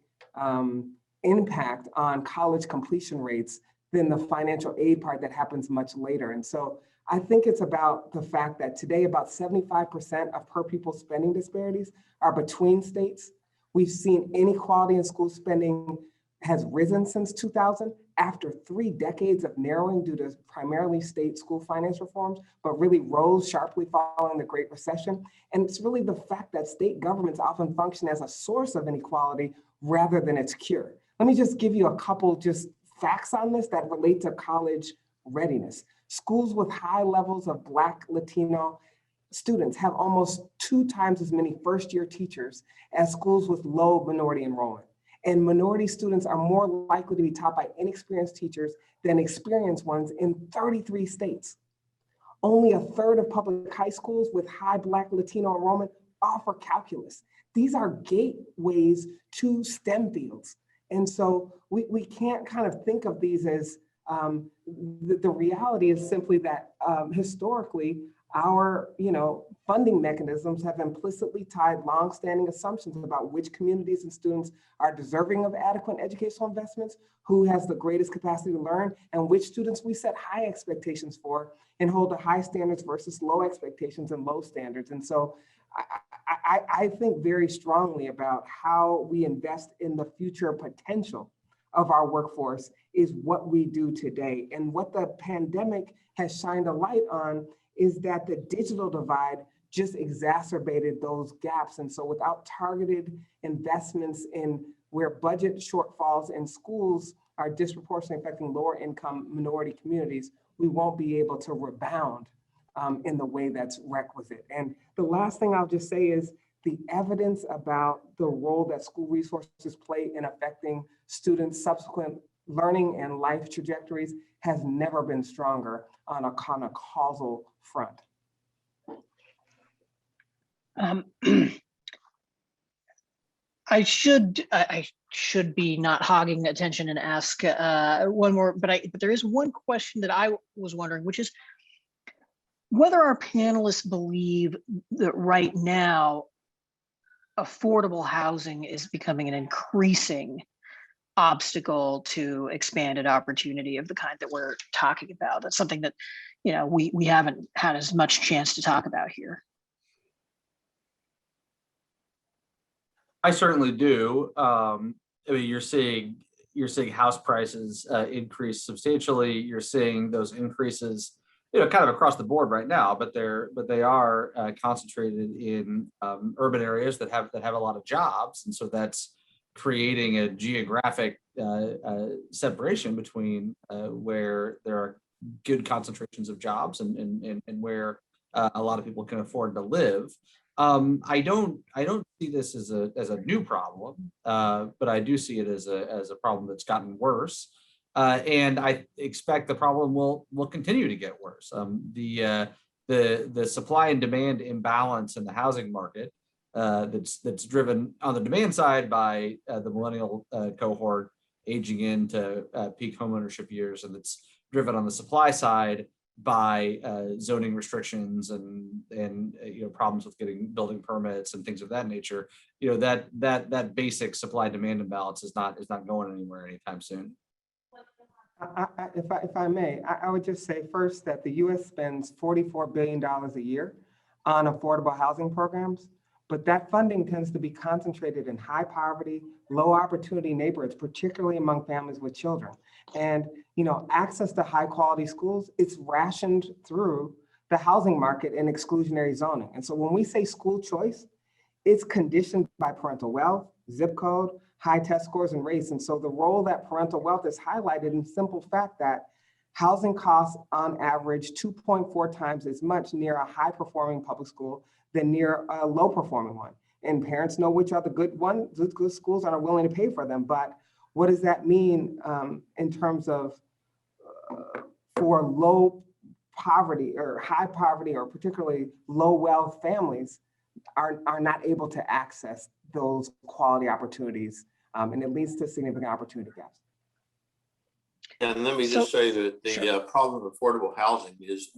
impact on college completion rates than the financial aid part that happens much later. And so I think it's about the fact that today about 75% of per pupil spending disparities are between states. We've seen inequality in school spending has risen since 2000 after 3 decades of narrowing due to primarily state school finance reforms, but really rose sharply following the Great Recession. And it's really the fact that state governments often function as a source of inequality rather than its cure. Let me just give you a couple just facts on this that relate to college readiness. Schools with high levels of Black, Latino students have almost 2 times as many first-year teachers as schools with low minority enrollment. And minority students are more likely to be taught by inexperienced teachers than experienced ones in 33 states. Only a third of public high schools with high Black, Latino enrollment offer calculus. These are gateways to STEM fields. And so we can't kind of think of these as, the reality is simply that historically, our funding mechanisms have implicitly tied longstanding assumptions about which communities and students are deserving of adequate educational investments, who has the greatest capacity to learn, and which students we set high expectations for and hold to high standards versus low expectations and low standards. And so I think very strongly about how we invest in the future potential of our workforce is what we do today. And what the pandemic has shined a light on is that the digital divide just exacerbated those gaps. And so without targeted investments in where budget shortfalls in schools are disproportionately affecting lower income minority communities, we won't be able to rebound in the way that's requisite. And the last thing I'll just say is the evidence about the role that school resources play in affecting students' subsequent learning and life trajectories has never been stronger on a kind of causal front. I should be not hogging the attention and ask one more, but there is one question that I was wondering, which is whether our panelists believe that right now affordable housing is becoming an increasing obstacle to expanded opportunity of the kind that we're talking about. That's something that, you know, we haven't had as much chance to talk about here. I certainly do. I mean, you're seeing house prices increase substantially. You're seeing those increases, you know, kind of across the board right now, but they are concentrated in urban areas that have a lot of jobs, and so that's creating a geographic separation between where there are good concentrations of jobs and where a lot of people can afford to live. I don't see this as a new problem, but I do see it as a problem that's gotten worse, and I expect the problem will continue to get worse. The supply and demand imbalance in the housing market that's driven on the demand side by the millennial cohort aging into peak homeownership years, and that's driven on the supply side by zoning restrictions and you know, problems with getting building permits and things of that nature. You know, that basic supply demand imbalance is not going anywhere anytime soon. If I may, I would just say first that the U.S. spends $44 billion a year on affordable housing programs, but that funding tends to be concentrated in high poverty, low opportunity neighborhoods, particularly among families with children. And, you know, access to high quality schools, it's rationed through the housing market and exclusionary zoning. And so when we say school choice, it's conditioned by parental wealth, zip code, high test scores, and race. And so the role that parental wealth is highlighted in the simple fact that housing costs on average 2.4 times as much near a high performing public school than near a low performing one. And parents know which are the good ones, the good schools, and are willing to pay for them. But what does that mean in terms of for low poverty or high poverty or particularly low wealth families are not able to access those quality opportunities, and it leads to significant opportunity gaps. And let me just say that the problem of affordable housing is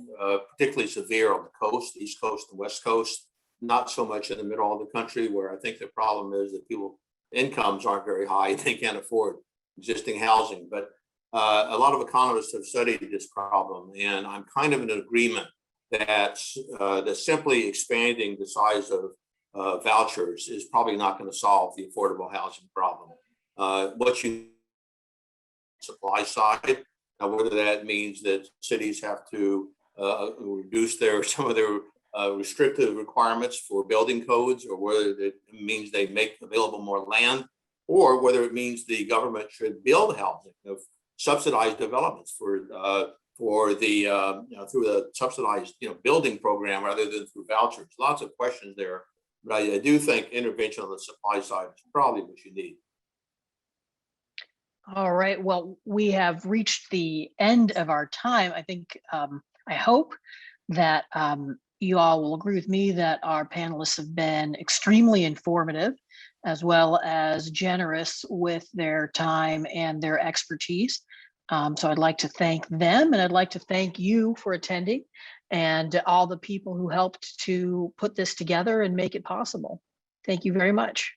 particularly severe on the coast, East Coast and West Coast, not so much in the middle of the country, where I think the problem is that people incomes aren't very high, they can't afford existing housing. But a lot of economists have studied this problem, and I'm kind of in agreement that simply expanding the size of vouchers is probably not going to solve the affordable housing problem. What you supply side, whether that means that cities have to reduce some of their restrictive requirements for building codes, or whether it means they make available more land, or whether it means the government should build housing, subsidized developments for the through the subsidized building program rather than through vouchers. Lots of questions there, but I do think intervention on the supply side is probably what you need. All right, well, we have reached the end of our time. I think, I hope that you all will agree with me that our panelists have been extremely informative, as well as generous with their time and their expertise. So I'd like to thank them, and I'd like to thank you for attending, and all the people who helped to put this together and make it possible. Thank you very much.